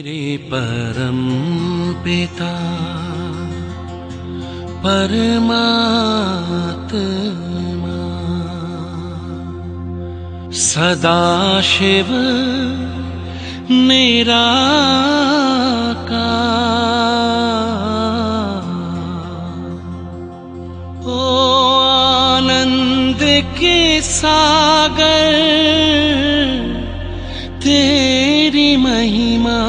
मेरे परम पिता परमात्मा सदाशिव निराकार, ओ आनंद के सागर तेरी महिमा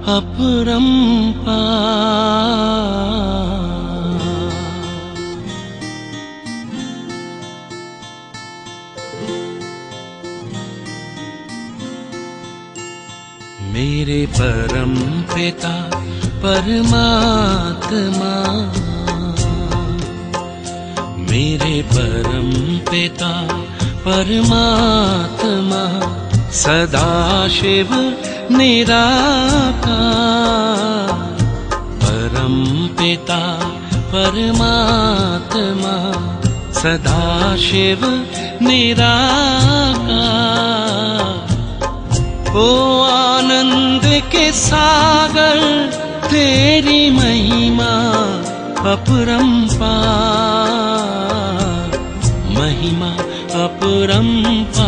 अपरंपार। मेरे परम पिता परमात्मा, मेरे परम पिता परमात्मा सदाशिव निराकार, परम पिता परमात्मा सदाशिव निराकार, ओ आनंद के सागर तेरी महिमा अपरंपार, महिमा अपरंपार,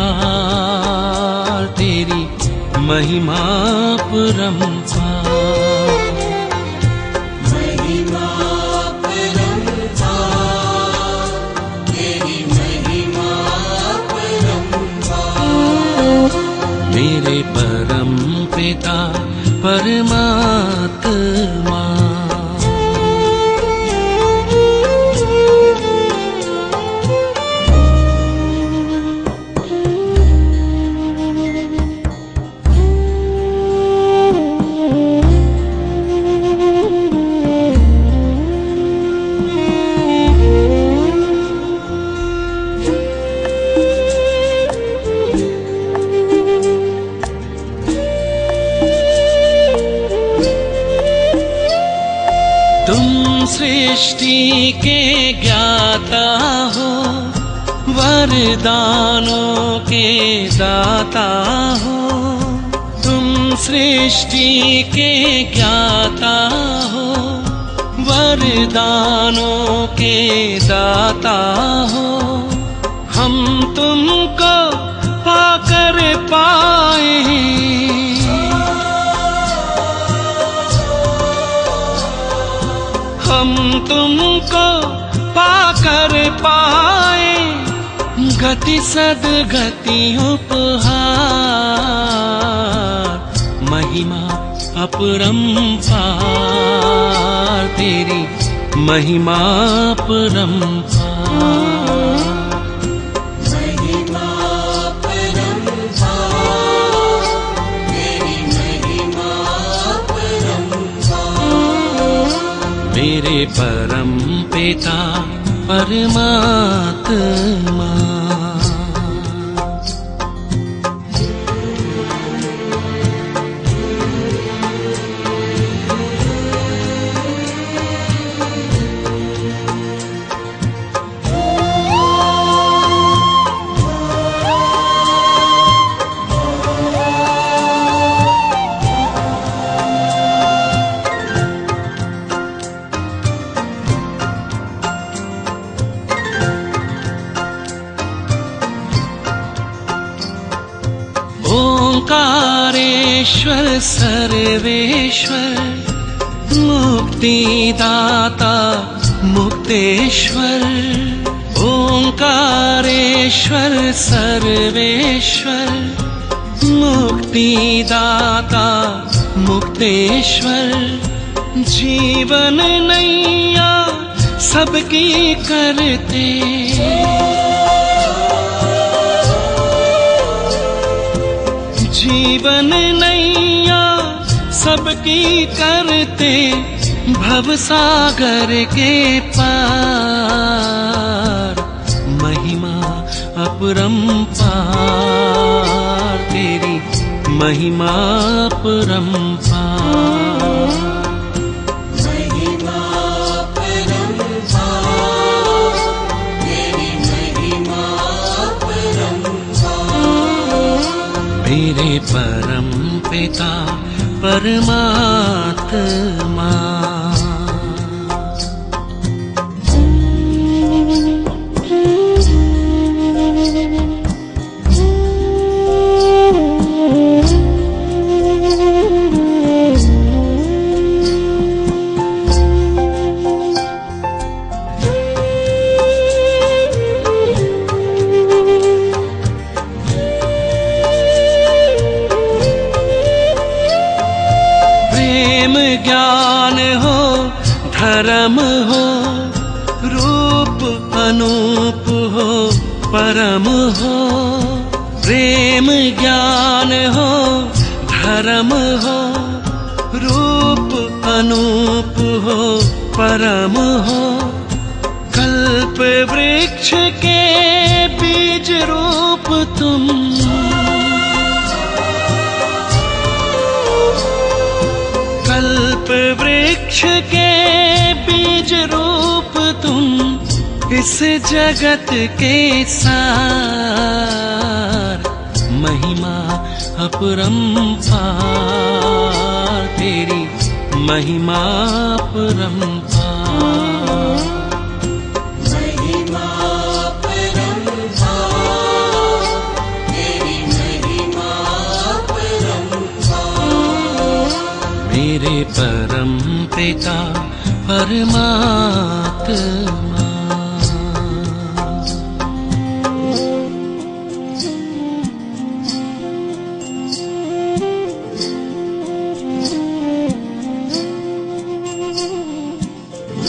तेरी महिमा अपरंपार। महिमा अपरंपार, तेरी महिमा अपरंपार। मेरे परम पिता परमात्मा, तुम सृष्टि के ज्ञाता हो, वरदानों के दाता हो। तुम सृष्टि के ज्ञाता हो, वरदानों के दाता हो। हम तुमको पाकर पाए, हम तुमको पाकर पाए, गति सद्गति उपहार, महिमा अपरंपार, तेरी महिमा अपरंपार। महिमा अपरंपार, तेरी महिमा अपरंपार। मेरे परम पिता परमात्मा, ओंकारेश्वर सर्वेश्वर, मुक्तिदाता मुक्तेश्वर। ओंकारेश्वर सर्वेश्वर, मुक्तिदाता मुक्तेश्वर। जीवन नैया सबकी करते, जीवन नैया सबकी करते, भवसागर के पार, महिमा अपरंपार, तेरी महिमा अपरंपार। महिमा अपरंपार, तेरी महिमा अपरंपार। मेरे परम पिता परमात्मा। ज्ञान हो धर्म हो रूप अनूप हो परम हो। प्रेम ज्ञान हो धर्म हो रूप अनूप हो परम हो। कल्प वृक्ष के बीज रूप तुम, कल्प वृक्ष के बीज रूप तुम। इस जगत के सार महिमा अपरंपार, तेरी महिमा अपरंपार। महिमा अपरंपार, तेरी महिमा अपरंपार। मेरे परम पिता परमात्मा।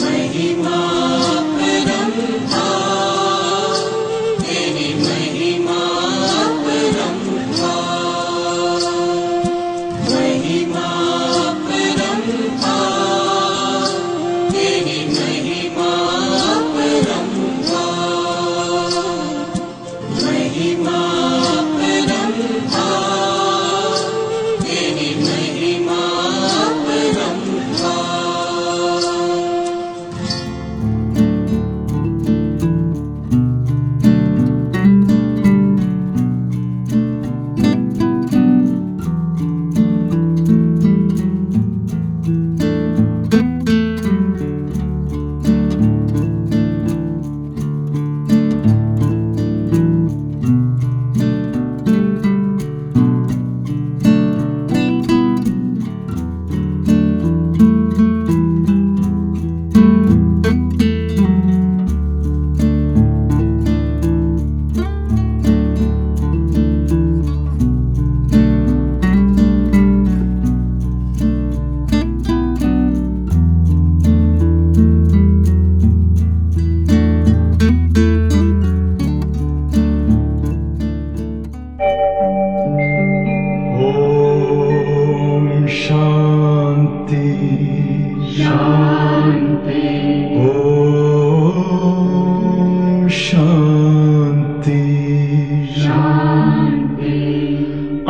महिमा अपरंपार, तेरी महिमा अपरंपार। महिमा अपरंपार, तेरी महिमा अपरंपार। महिमा अपरंपार, तेरी महिमा अपरंपार।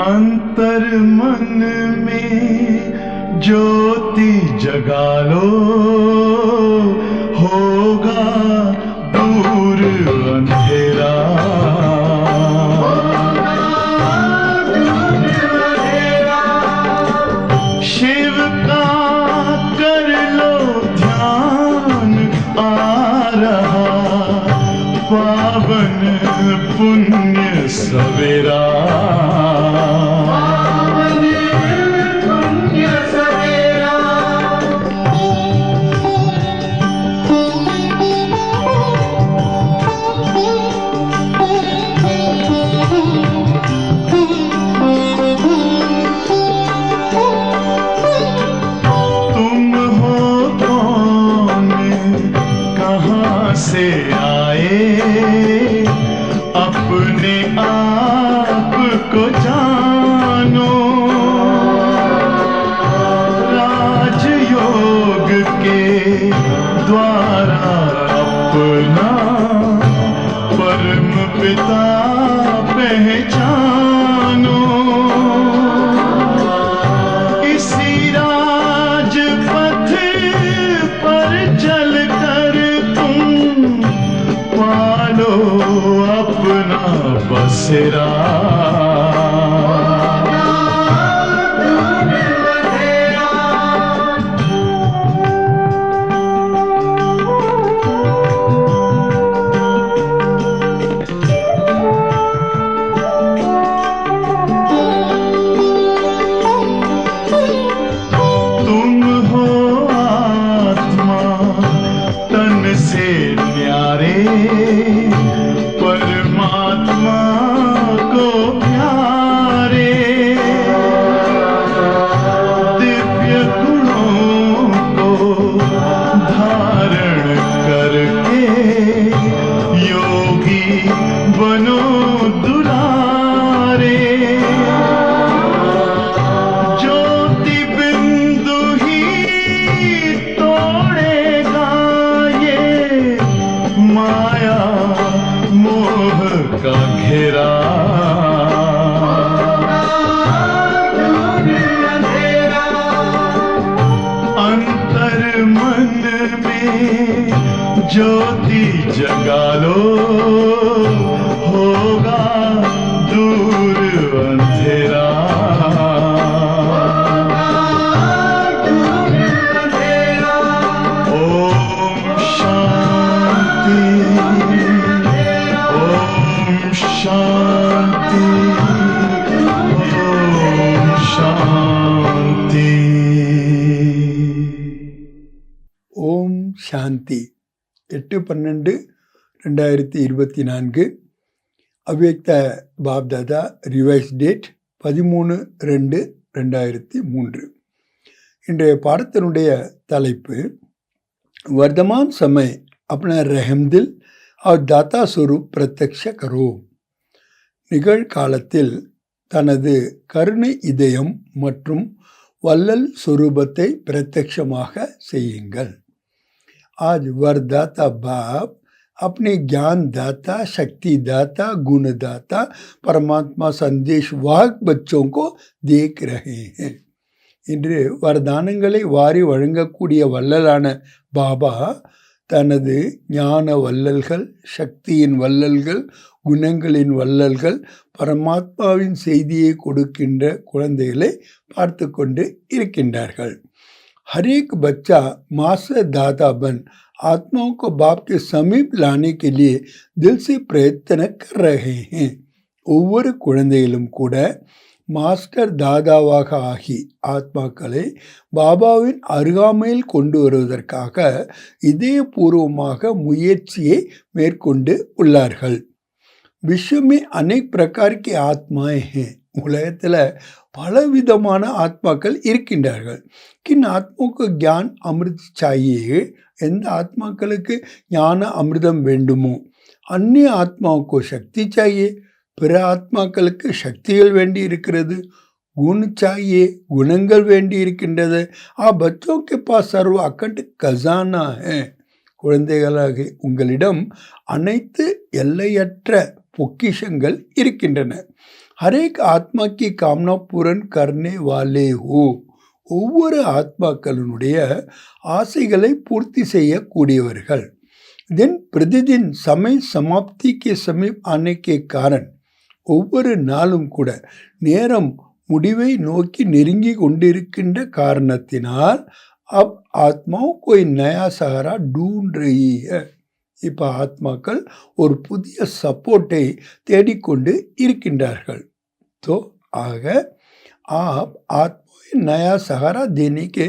अंतर मन में ज्योति जगा लो, होगा दूर अंधेरा। शिव का कर लो ध्यान, आ रहा पावन पुण्य सवेरा। ज्योति जगा लो, होगा दूर अंधेरा। ओम शांति, ओम शांति, ओम शांति। ஓம் சாந்தி. 8/12/2024 அவ்யக்த பாப்தாதா ரிவைஸ் டேட் 13/2/2003. இன்றைய பாடத்தினுடைய தலைப்பு वर्तमान समय अपना रहम दिल और दाता स्वरूप प्रत्यक्ष करो. நிகழ்காலத்தில் தனது கருணை இதயம் மற்றும் வள்ளல் स्वरूपத்தை பிரத்யட்சமாக செய்யுங்கள். आज वरदाता बाप अपने ज्ञान दाता, शक्ति दाता, गुण दाता, परमात्मा संदेश वाहक बच्चों को देख रहे हैं. இன்று வரதானங்களை வாரி வழங்கக்கூடிய வள்ளலான பாபா தனது ஞான வள்ளல்கள், சக்தியின் வள்ளல்கள், குணங்களின் வள்ளல்கள், பரமாத்மாவின் செய்தியை கொடுக்கின்ற குழந்தைகளை பார்த்து கொண்டு இருக்கின்றார்கள். हर एक बच्चा माँ से दाता बन आत्माओं को बाप के समीप लाने के लिए दिल से प्रयत्न कर रहे हैं. ஒவ்வொரு குழந்தையிலும் கூட மாஸ்டர் தாதாவாக ஆகி ஆத்மாக்களை பாபாவின் அருகாமையில் கொண்டு வருவதற்காக இதயபூர்வமாக முயற்சியை மேற்கொண்டு உள்ளார்கள். विश्व में अनेक प्रकार के आत्माएं हैं. உலகத்தில் பலவிதமான ஆத்மாக்கள் இருக்கின்றார்கள். கின் ஆத்மாவுக்கு ஞான் அமிர்த் சாயே, எந்த ஆத்மாக்களுக்கு ஞான அமிர்தம் வேண்டுமோ, அந்நிய ஆத்மாவுக்கு சக்தி சாயே, பிற ஆத்மாக்களுக்கு சக்திகள் வேண்டி இருக்கிறது. குண சாயே, குணங்கள் வேண்டி இருக்கின்றது. பச்சோ கே பாஸ் சர்வ அக்கண்ட் கசானா ஹே, குழந்தைகளாக உங்களிடம் அனைத்து எல்லையற்ற பொக்கிஷங்கள் இருக்கின்றன. ஹரேக் ஆத்மா கி காம்னா பூரன் கர்னே வாலே ஹோ, ஒவ்வொரு ஆத்மாக்களினுடைய ஆசைகளை பூர்த்தி செய்யக்கூடியவர்கள். दिन प्रतिदिन समय समाप्ति के समीप आने के कारण, ஒவ்வொரு நாளும் கூட நேரம் முடிவை நோக்கி நெருங்கி கொண்டிருக்கின்ற காரணத்தினால் அப் ஆத்மாவும் कोई नया सहारा ढूंढ रही है. இப்போ ஆத்மாக்கள் ஒரு புதிய சப்போர்ட்டை தேடிக்கொண்டு இருக்கின்றார்கள். तो ஆக आप आत्मा नया सहारा देने के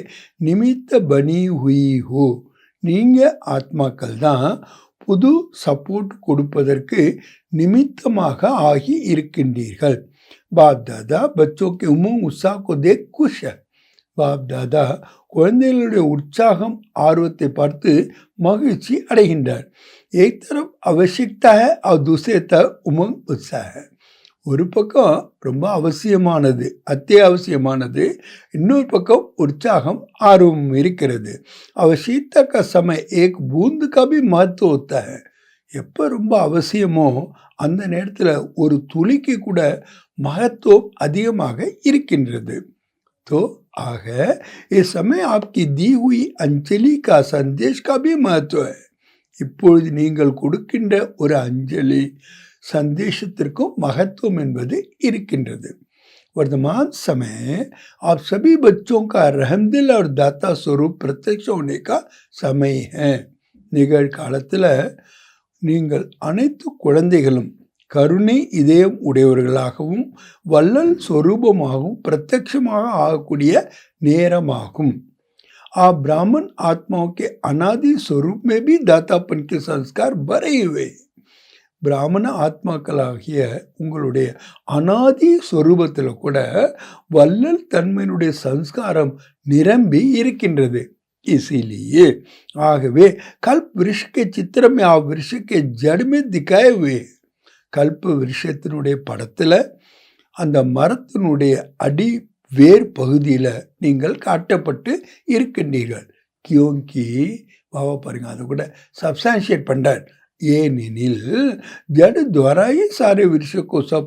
निमित्त बनी हुई हो. நீங்கள் ஆத்மாக்கள் தான் புது சப்போர்ட் கொடுப்பதற்கு நிமித்தமாக ஆகி இருக்கின்றீர்கள். बाप दादा बच्चों के उमंग उत्साह को देख खुश है. பாப் தாதா குழந்தைகளுடைய உற்சாகம் ஆர்வத்தை பார்த்து மகிழ்ச்சி அடைகின்றார். एक तरफ आवश्यकता है और दूसरे तरफ उमंग उत्साह है. ஒரு பக்கம் ரொம்ப அவசியமானது, அத்தியாவசியமானது, இன்னொரு பக்கம் உற்சாகம் ஆர்வம் இருக்கிறது. அவசியता का समय एक बूंद का भी महत्व होता है. எப்போ ரொம்ப அவசியமோ அந்த நேரத்தில் ஒரு துளிக்கு கூட மகத்துவம் அதிகமாக இருக்கின்றது. तो ஆக इस समय आपकी दी हुई अंजलि का संदेश का भी महत्व है. இப்பொழுது நீங்கள் கொடுக்கின்ற ஒரு அஞ்சலி संदेशத்திற்கும் महत्व என்பது இருக்கின்றது. वर्तमान समय आप सभी बच्चों का रहमदिल और दाता स्वरूप प्रत्यक्ष होने का समय है. நிகழ்காலத்தில் நீங்கள் அனைத்து குழந்தைகளும் கருணை இதயம் உடையவர்களாகவும் வள்ளல் स्वरूपமாகவும் பிரத்யட்சமாக ஆகக்கூடிய நேரமாகும். आप ब्राह्मण आत्माओं के अनादि स्वरूप में भी दातापन के संस्कार भरे हुए. பிராமண ஆத்மாக்களாகிய உங்களுடைய அனாதி ஸ்வரூபத்தில் கூட வள்ளல் தன்மையினுடைய சம்ஸ்காரம் நிரம்பி இருக்கின்றது. इसीलिए ஆகவே கல்ப் விருஷ के चित्र में आप वृक्ष के जड़ में दिखाए हुए. கல்ப விருஷத்தினுடைய படத்தில் அந்த மரத்தினுடைய அடி வேர் பகுதியில் நீங்கள் காட்டப்பட்டு இருக்கின்றீர்கள். கியோங்கி பாபா பாருங்க அதை கூட சப்ஸ்டான்ஷியேட் பண்ணுறார். ஏனெனில் ஜடு द्वारा ही सारे वृक्ष को सब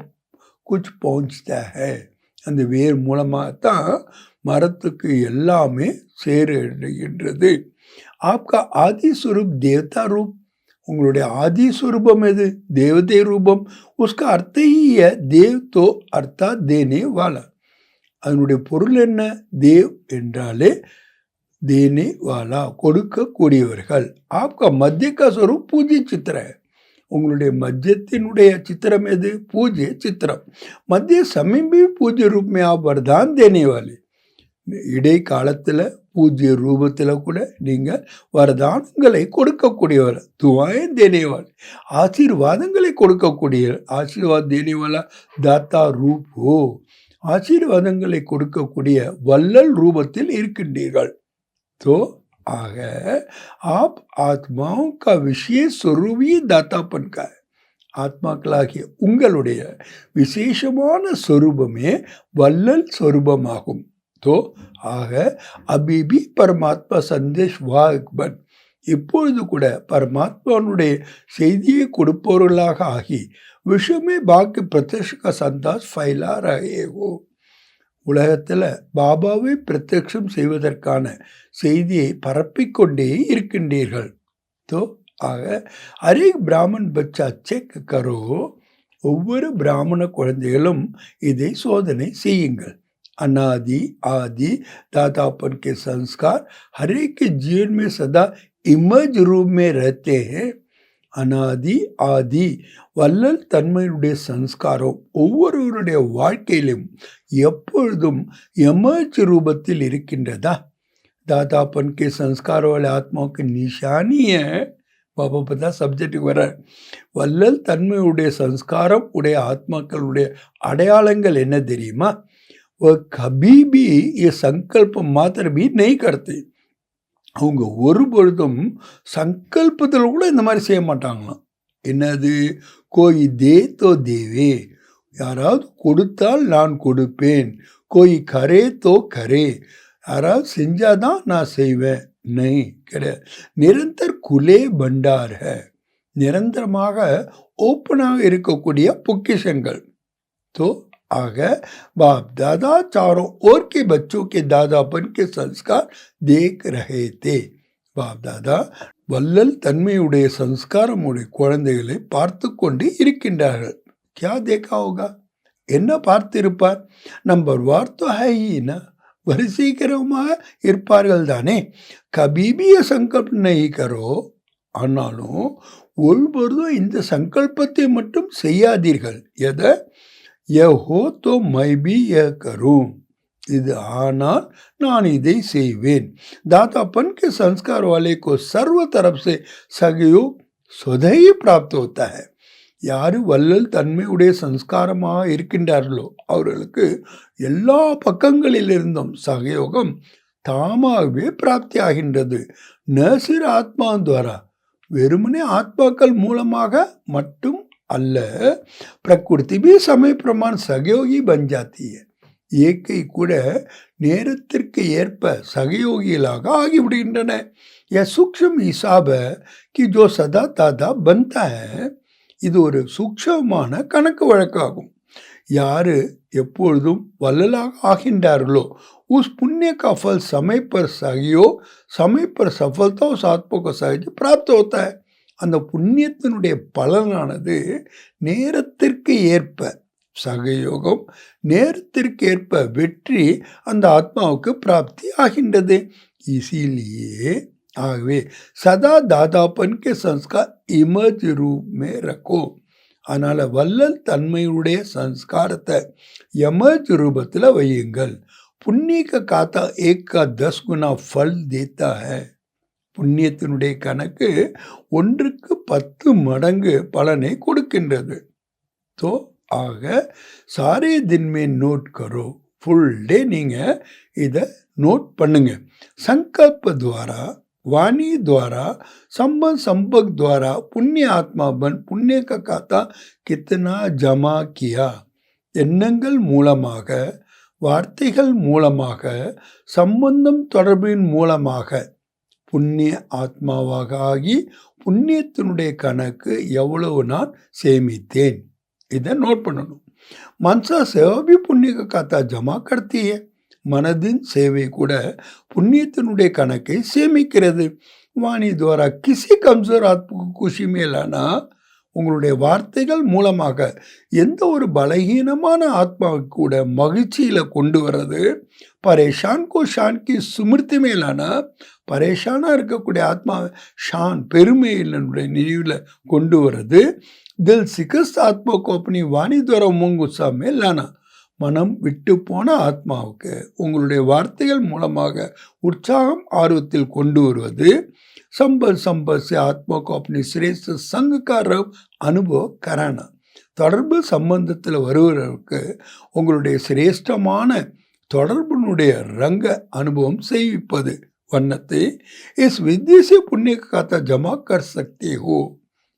कुछ पहुंचता है. அந்த வேர் மூலமாக தான் மரத்துக்கு எல்லாமே சேருகின்றது. ஆப்கா ஆதி ஸ்வரூப் தேவதா ரூப், உங்களுடைய ஆதி ஸ்வரூபம் எது? தேவதை ரூபம். உஸ்கா அர்த்த ஹி ஹை தேவ் தோ அர்த்தா தேனே வாலா. அதனுடைய பொருள் என்ன? தேவ் என்றாலே தேனே வாலா, கொடுக்கக்கூடியவர்கள். ஆப்கா மத்திய கா ஸ்வரூப் பூஜ்ய சித்திர, உங்களுடைய மத்தியத்தினுடைய சித்திரம் எது? பூஜ்ய சித்திரம். மத்திய சமீபி பூஜ்ய ரூப் மே ஆப் வரதான் தேனே வாலே. இடைக்காலத்தில் பூஜ்ய ரூபத்தில் கூட நீங்கள் வரதானங்களை கொடுக்கக்கூடியவர். துவாயே தேனேவால், ஆசீர்வாதங்களை கொடுக்கக்கூடிய. ஆசீர்வாத் தேனேவாலா தாத்தா ரூப் ஹோ, ஆசீர்வாதங்களை கொடுக்கக்கூடிய வள்ளல் ரூபத்தில் இருக்கின்றீர்கள். तो आग आप आत्माओं का विशेष स्वरूप ही दातापन का है. ஆத்மாக்களாகிய உங்களுடைய விசேஷமான சொரூபமே வள்ளல் சொரூபமாகும். तो ஆக அபிபி பரமாத்மா சந்தேஷ் வாக்பன், இப்பொழுது கூட பரமாத்மாவுடைய செய்தியை கொடுப்பவர்களாக ஆகி விஷமே பாக்கி பிரத்யக்ஷ சந்தாஸ் ஃபைலா ரஹேகோ, உலகத்தில் பாபாவை பிரத்யக்ஷம் செய்வதற்கான செய்தியை பரப்பிக்கொண்டே இருக்கின்றீர்கள். तो ஆக ஹரேக் பிராமன் பச்சா செக் கரோ, ஒவ்வொரு பிராமண குழந்தைகளும் இதை சோதனை செய்யுங்கள். अनादि आदि दादापन के संस्कार हर एक के जीवन में सदा इमज रूप में रहते हैं. அனாதி ஆதி வள்ளல் தன்மையுடைய சன்ஸ்காரம் ஒவ்வொருவருடைய வாழ்க்கையிலும் எப்பொழுதும் எமர்ஜ் ரூபத்தில் இருக்கின்றதா? दादापन के संस्कार वाले आत्माओं की निशानी है. பாபா பத்தா சப்ஜெக்டுக்கு வர, வள்ளல் தன்மையுடைய சன்ஸ்காரம் உடைய ஆத்மாக்களுடைய அடையாளங்கள் என்ன தெரியுமா? वो कभी भी ये संकल्प मात्र भी नहीं करते. அவங்க ஒரு பொழுதும் சங்கல்பத்தில் கூட இந்த மாதிரி செய்ய மாட்டாங்களாம். என்னது? கோய் தே தோ தேவே, யாராவது கொடுத்தால் நான் கொடுப்பேன். கோய் கரே தோ கரே, யாராவது செஞ்சாதான் நான் செய்வேன். நை கிடையாது. நிரந்தர் குலே பண்டார் ஹை, நிரந்தரமாக ஓப்பனாக இருக்கக்கூடிய பொக்கிஷங்கள். तो आग बाप दादा चारों ओर के बच्चों के दादापन के संस्कार देख रहे थे. बाप दादा வள்ளல் தன்மையுடைய சன்ஸ்காரமுடைய குழந்தைகளை பார்த்து கொண்டு இருக்கின்றார்கள். क्या देखा होगा, என்ன பார்த்திருப்பார்? நம்பர் வார்த்தோ ஹைனா, வரிசீக்கிரமாக இருப்பார்கள் தானே. கபீபிய சங்கல்ப நஹி கரோ, ஆனாலும் ஒருபொழுதும் இந்த சங்கல்பத்தை மட்டும் செய்யாதீர்கள். எதை? यह हो तो मैं भी यह करूं, இது ஆனால் நான் இதை செய்வேன். दातापन के संस्कार वाले को सर्व तरफ से सहयोग स्वतः ही प्राप्त होता है. யாரு வள்ளல் தன்மையுடைய சன்ஸ்காரமாக இருக்கின்றார்களோ அவர்களுக்கு எல்லா பக்கங்களிலிருந்தும் சகயோகம் தாமாகவே பிராப்தி ஆகின்றது. நசிர ஆத்மா துவாரா, வெறுமனே ஆத்மாக்கள் மூலமாக மட்டும் அல்ல. प्रकृति भी समय प्रमाण सहयोगी बन जाती है. இயற்கை கூட நேரத்திற்கு ஏற்ப சகயோகிகளாக ஆகிவிடுகின்றன. यह सूक्ष्म हिसाब है कि जो सदा दादा बनता है. இது ஒரு சூக்ஷ்மமான கணக்கு வழக்காகும். யாரு எப்பொழுதும் வள்ளலாக ஆகின்றார்களோ उस पुण्य का फल समय पर सहयोग, समय पर सफलता उस आत्मा को सहज प्राप्त होता है. அந்த புண்ணியத்தினுடைய பலனானது நேரத்திற்கு ஏற்ப சகயோகம், நேரத்திற்கு ஏற்ப வெற்றி அந்த ஆத்மாவுக்கு பிராப்தி ஆகின்றது. இசிலியே ஆகவே சதா தாதாப்பன் கே சன்ஸ்கார் இமர்ஜ் ரூப் மே ரக்கோ. அதனால வள்ளல் தன்மையுடைய சன்ஸ்காரத்தை எமர்ஜ் ரூபத்தில் வையுங்கள். புண்ணிய का खाता 1 का 10 गुना फल देता है. புண்ணியத்தினுடைய கணக்கு 1க்கு 10 மடங்கு பலனை கொடுக்கின்றது. तो ஆக சாரே தின் மே நோட் கரோ, ஃபுல் டே நீங்கள் இதை நோட் பண்ணுங்க. संकल्प द्वारा, वाणी द्वारा, संबंध संपर्क द्वारा पुण्य आत्मा बन पुण्य का खाता कितना जमा किया. எண்ணங்கள் மூலமாக, வார்த்தைகள் மூலமாக, சம்பந்தம் தொடர்பின் மூலமாக புண்ணிய ஆத்மாவாக ஆகி புண்ணியத்தினுடைய கணக்கு எவ்வளவு நான் சேமித்தேன், இதை நோட் பண்ணணும். மனசா சேவா भी पुण्य का खाता जमा करती है. மனதின் சேவை கூட புண்ணியத்தினுடைய கணக்கை சேமிக்கிறது. வாணி துவாரா கிசி கம்சோர் ஆத்மக்கு குஷி மேலானா, உங்களுடைய வார்த்தைகள் மூலமாக எந்த ஒரு பலகீனமான ஆத்மாவுக்கு கூட மகிழ்ச்சியில கொண்டு வர்றது. பரேஷான் கோ ஷான் கி சுமிருத்தி மேலானா, பரேஷானா இருக்கக்கூடிய ஆத்மாவை ஷான் பெருமையினுடைய நினைவுல கொண்டு வர்றது. தில் சிகஸ்த் ஆத்மா கோ அப்பனி வாணி துவாரா உமங் உற்சாஹ் में लाना, மனம் விட்டு போன ஆத்மாவுக்கு உங்களுடைய வார்த்தைகள் மூலமாக உற்சாகம் ஆர்வத்தில் கொண்டு வருவது. संबल संबल से आत्मा को अपनी श्रेष्ठ संग का अनुभव कराना, தொடர்பு சம்பந்தத்தில் வருவதற்கு உங்களுடைய சிரேஷ்டமான தொடர்பினுடைய ரங்க அனுபவம் செய்விப்பது வண்ணத்தை இஸ் வித்யா से पुण्य का खाता जमा कर सकते हो,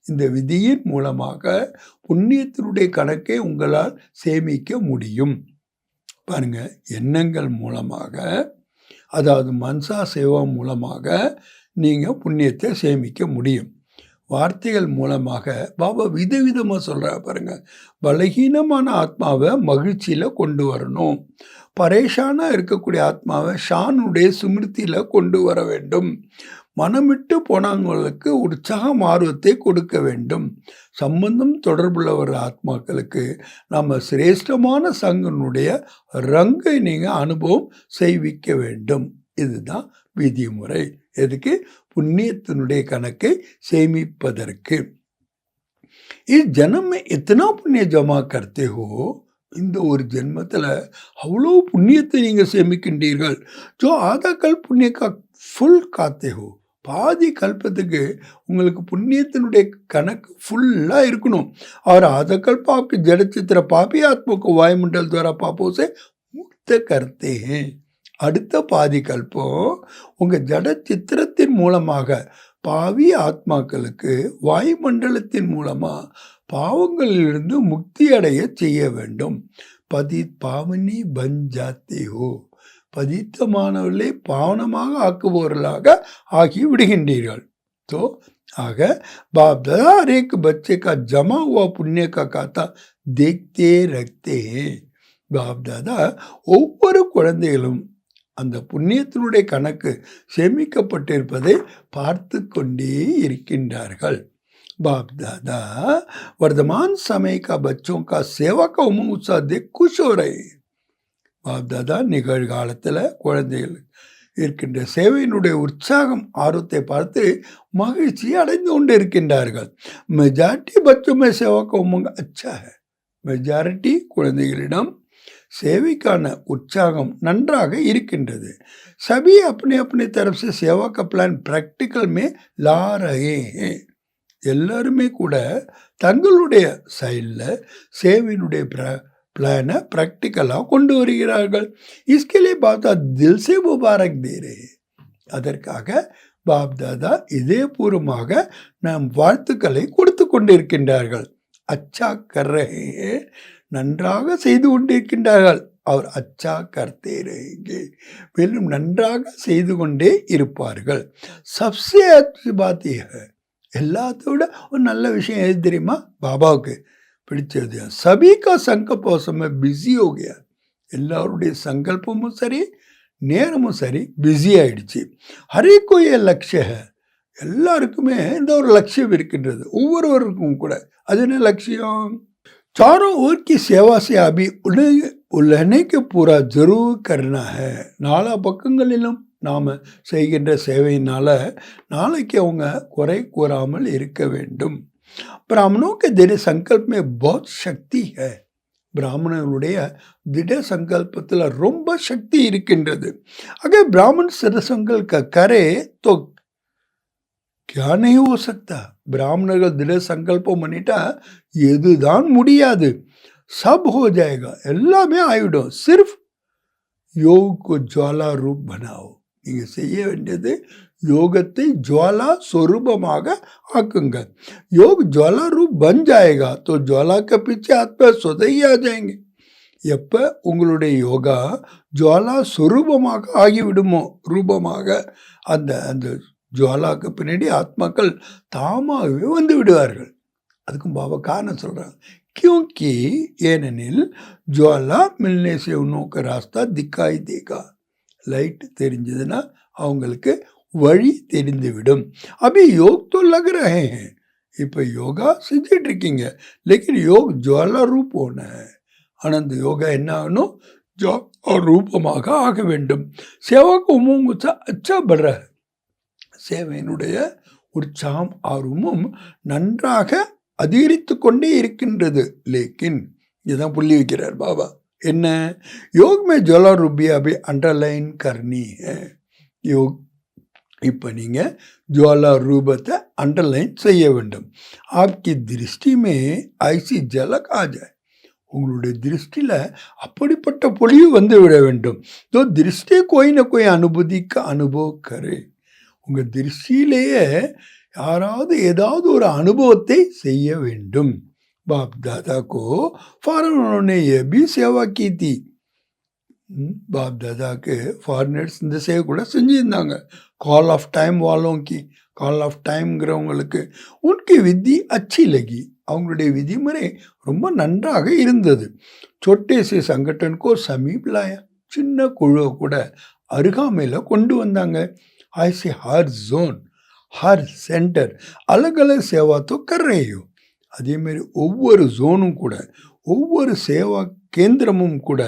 இந்த விதியின் மூலமாக புண்ணியத்தினுடைய கணக்கை உங்களால் சேமிக்க முடியும். பாருங்க, எண்ணங்கள் மூலமாக, அதாவது மன்சா சேவா மூலமாக நீங்கள் புண்ணியத்தை சேமிக்க முடியும். வார்த்தைகள் மூலமாக பாபா விதவிதமாக சொல்கிறார் பாருங்க. பலகீனமான ஆத்மாவை மகிழ்ச்சியில் கொண்டு வரணும். பரேஷானாக இருக்கக்கூடிய ஆத்மாவை ஷானுடைய சுமிருத்தியில் கொண்டு வர வேண்டும். மனமிட்டு போனவங்களுக்கு உற்சாகம் ஆர்வத்தை கொடுக்க வேண்டும். சம்பந்தம் தொடர்புள்ள ஆத்மாக்களுக்கு நம்ம சிரேஷ்டமான சங்கனுடைய ரங்கை நீங்கள் அனுபவம் செய்விக்க வேண்டும். இதுதான் விதிமுறை. எதுக்கு? புண்ணியத்தினுடைய கணக்கை சேமிப்பதற்கு. இஸ் ஜன்म में इतना पुण्य जमा करते हो, இந்த ஒரு ஜென்மத்தில் அவ்வளோ புண்ணியத்தை நீங்கள் சேமிக்கின்றீர்கள். ஜோ ஆதா கல் புண்ணிய கா ஃபுல் காத்தே ஹோ, பாதி கல்பத்துக்கு உங்களுக்கு புண்ணியத்தினுடைய கணக்கு ஃபுல்லாக இருக்கணும். और आधा कल्प आपके जड़ चित्र पापी आत्मा को वायुमंडल द्वारा पापों से मुक्त करते हैं. அடுத்த பாதி கல்பம் உங்கள் ஜட சித்திரத்தின் மூலமாக பாவி ஆத்மாக்களுக்கு வாயுமண்டலத்தின் மூலமாக பாவங்களிலிருந்து முக்தி அடைய செய்ய வேண்டும். பதித் பாவனி பஞ்சாத்தே ஹோ, பதித்தமானவர்களை பாவனமாக ஆக்குபவர்களாக ஆகி விடுகின்றீர்கள். तो आग बाप दादा हर एक बच्चे का जमा हुआ पुण्य का खाता देखते रखते हैं. बाप दादा ஒவ்வொரு குழந்தைகளும் அந்த புண்ணியத்தினுடைய கணக்கு சேமிக்கப்பட்டிருப்பதை பார்த்து கொண்டே இருக்கின்றார்கள். बाप दादा वर्तमान समय का बच्चों का सेवा का उमंग उत्साह देख खुश हो रहे. பாப் தாதா நிகழ்காலத்தில் குழந்தைகள் இருக்கின்ற சேவையினுடைய உற்சாகம் ஆர்வத்தை பார்த்து மகிழ்ச்சி அடைந்து கொண்டு இருக்கின்றார்கள். மெஜாரிட்டி பச்சுமே சேவாக்க உமங்க அச்சா ஹை, மெஜாரிட்டி குழந்தைகளிடம் சேவைக்கான உற்சாகம் நன்றாக இருக்கின்றது. சபி अपने अपने तरफ से सेवा का प्लान प्रैक्टिकल में ला रहे हैं. எல்லாருமே கூட தங்களுடைய சைடில் சேவையினுடைய பிளானை ப்ராக்டிக்கலாக கொண்டு வருகிறார்கள். இஸ்கேலே பாப்தா தில் சே முபாரக் தே ரஹே, அதற்காக பாப் தாதா இதே பூர்வமாக நாம் வாழ்த்துக்களை கொடுத்து கொண்டிருக்கின்றார்கள். அச்சா கர் ரஹே, நன்றாக செய்து கொண்டிருக்கின்றார்கள். அவர் அச்சா கர்த்தே ரஹேங்கே, மேலும் நன்றாக செய்து கொண்டே இருப்பார்கள். சப்சே அச்சி பாத் ஹை, எல்லாத்தோட ஒரு நல்ல விஷயம் எது தெரியுமா? பாபாவுக்கு பிடிச்சது. சபி கா சங்கல்ப समय பிஸி हो गया, எல்லாருடைய சங்கல்பமும் சரி நேரமும் சரி பிஸி ஆயிடுச்சு. ஹரேக்கோ ஏ லட்சிய ஹை, எல்லாருக்குமே இந்த ஒரு லட்சியம் இருக்கின்றது, ஒவ்வொருவருக்கும் கூட. அது என்ன லட்சியம்? चारों ओर की सेवा से अभी उल्लने के पूरा जरूर करना है. நாலா பக்கங்களிலும் நாம் செய்கின்ற சேவையினால நாளைக்கு அவங்க குறை கூறாமல் இருக்க வேண்டும். ब्राह्मणों के दृढ़ संकल्प में बहुत शक्ति है. பிராமணர்களுடைய திட சங்கல்பத்தில் ரொம்ப சக்தி இருக்கின்றது. अगर ब्राह्मण दृढ़ संकल्प करे तो क्या नहीं हो सकता. பிராமணர்கள் திட சங்கல்பம் பண்ணிட்டா எதுதான் முடியாது? सब हो जाएगा, எல்லாமே ஆயிடும். सिर्फ योग को ज्वाला रूप बनाओ. நீங்கள் செய்ய வேண்டியது யோகத்தை ஜுவாலா स्वरूपமாக आकुंगा. योग ज्वाला रूप बन जाएगा तो ज्वाला के पीछे आत्मा स्वतः ही आ जाएंगे. எப்போ உங்களுடைய யோகா ஜுவாலா स्वरूपமாக ஆகிவிடுமோ, ரூபமாக, அந்த அந்த ஜுவாலாக்கு பின்னாடி ஆத்மாக்கள் தாமாகவே வந்து விடுவார்கள். அதுக்கும் பாபா காரணம் சொல்கிறாங்க. क्योंकि ஏனெனில் ज्वाला मिलने से उन्हों का रास्ता दिखाई देगा. லைட் தெரிஞ்சதுன்னா அவங்களுக்கு வழி தெரிந்துவிடும். अभी योग तो लग रहे हैं, இப்போ யோகா செஞ்சிட்டு இருக்கீங்க, लेकिन योग ज्वाला रूप होना है. ஆனால் அந்த யோகா என்ன ஆகணும்? ரூபமாக ஆக வேண்டும். சேவா को उमंग उत्साह अच्छा बढ़ रहा है. சேவையினுடைய உற்சாகம் ஆர்வமும் நன்றாக அதிகரித்து கொண்டே இருக்கின்றது. லேக்கின் இதுதான் புள்ளி வைக்கிறார் பாபா. என்ன? योग में ज्वाला रूपी अभी अंडरलाइन करनी है. योग இப்போ நீங்கள் ज्वाला ரூபத்தை அண்டர்லைன் செய்ய வேண்டும். आपकी दृष्टि में ऐसी झलक आ जाए. உங்களுடைய திருஷ்டியில் அப்படிப்பட்ட பொலிவு வந்து விட வேண்டும். तो दृष्टि कोई ना कोई अनुभूति का अनुभव करे. உங்கள் திருஷ்டியிலேயே யாராவது ஏதாவது ஒரு அனுபவத்தை செய்ய வேண்டும். बाप दादा को फॉरन उन्होंने ये भी सेवा की थी. बाप दादा के ஃபாரினர்ஸ் இந்த சேவை கூட செஞ்சுருந்தாங்க. கால் ஆஃப் டைம் வாலோங்கி, கால் ஆஃப் டைம்ங்கிறவங்களுக்கு உனக்கு விதி அச்சி லகி. அவங்களுடைய விதிமுறை ரொம்ப நன்றாக இருந்தது. छोटे से संगठन को समीप लाया. சின்ன குழுவை கூட அருகாமையில் கொண்டு வந்தாங்க. ऐसे हर जोन हर सेंटर अलग अलग सेवा तो कर रहे हो. அதேமாரி ஒவ்வொரு ஜோனும் கூட ஒவ்வொரு சேவா கேந்திரமும் கூட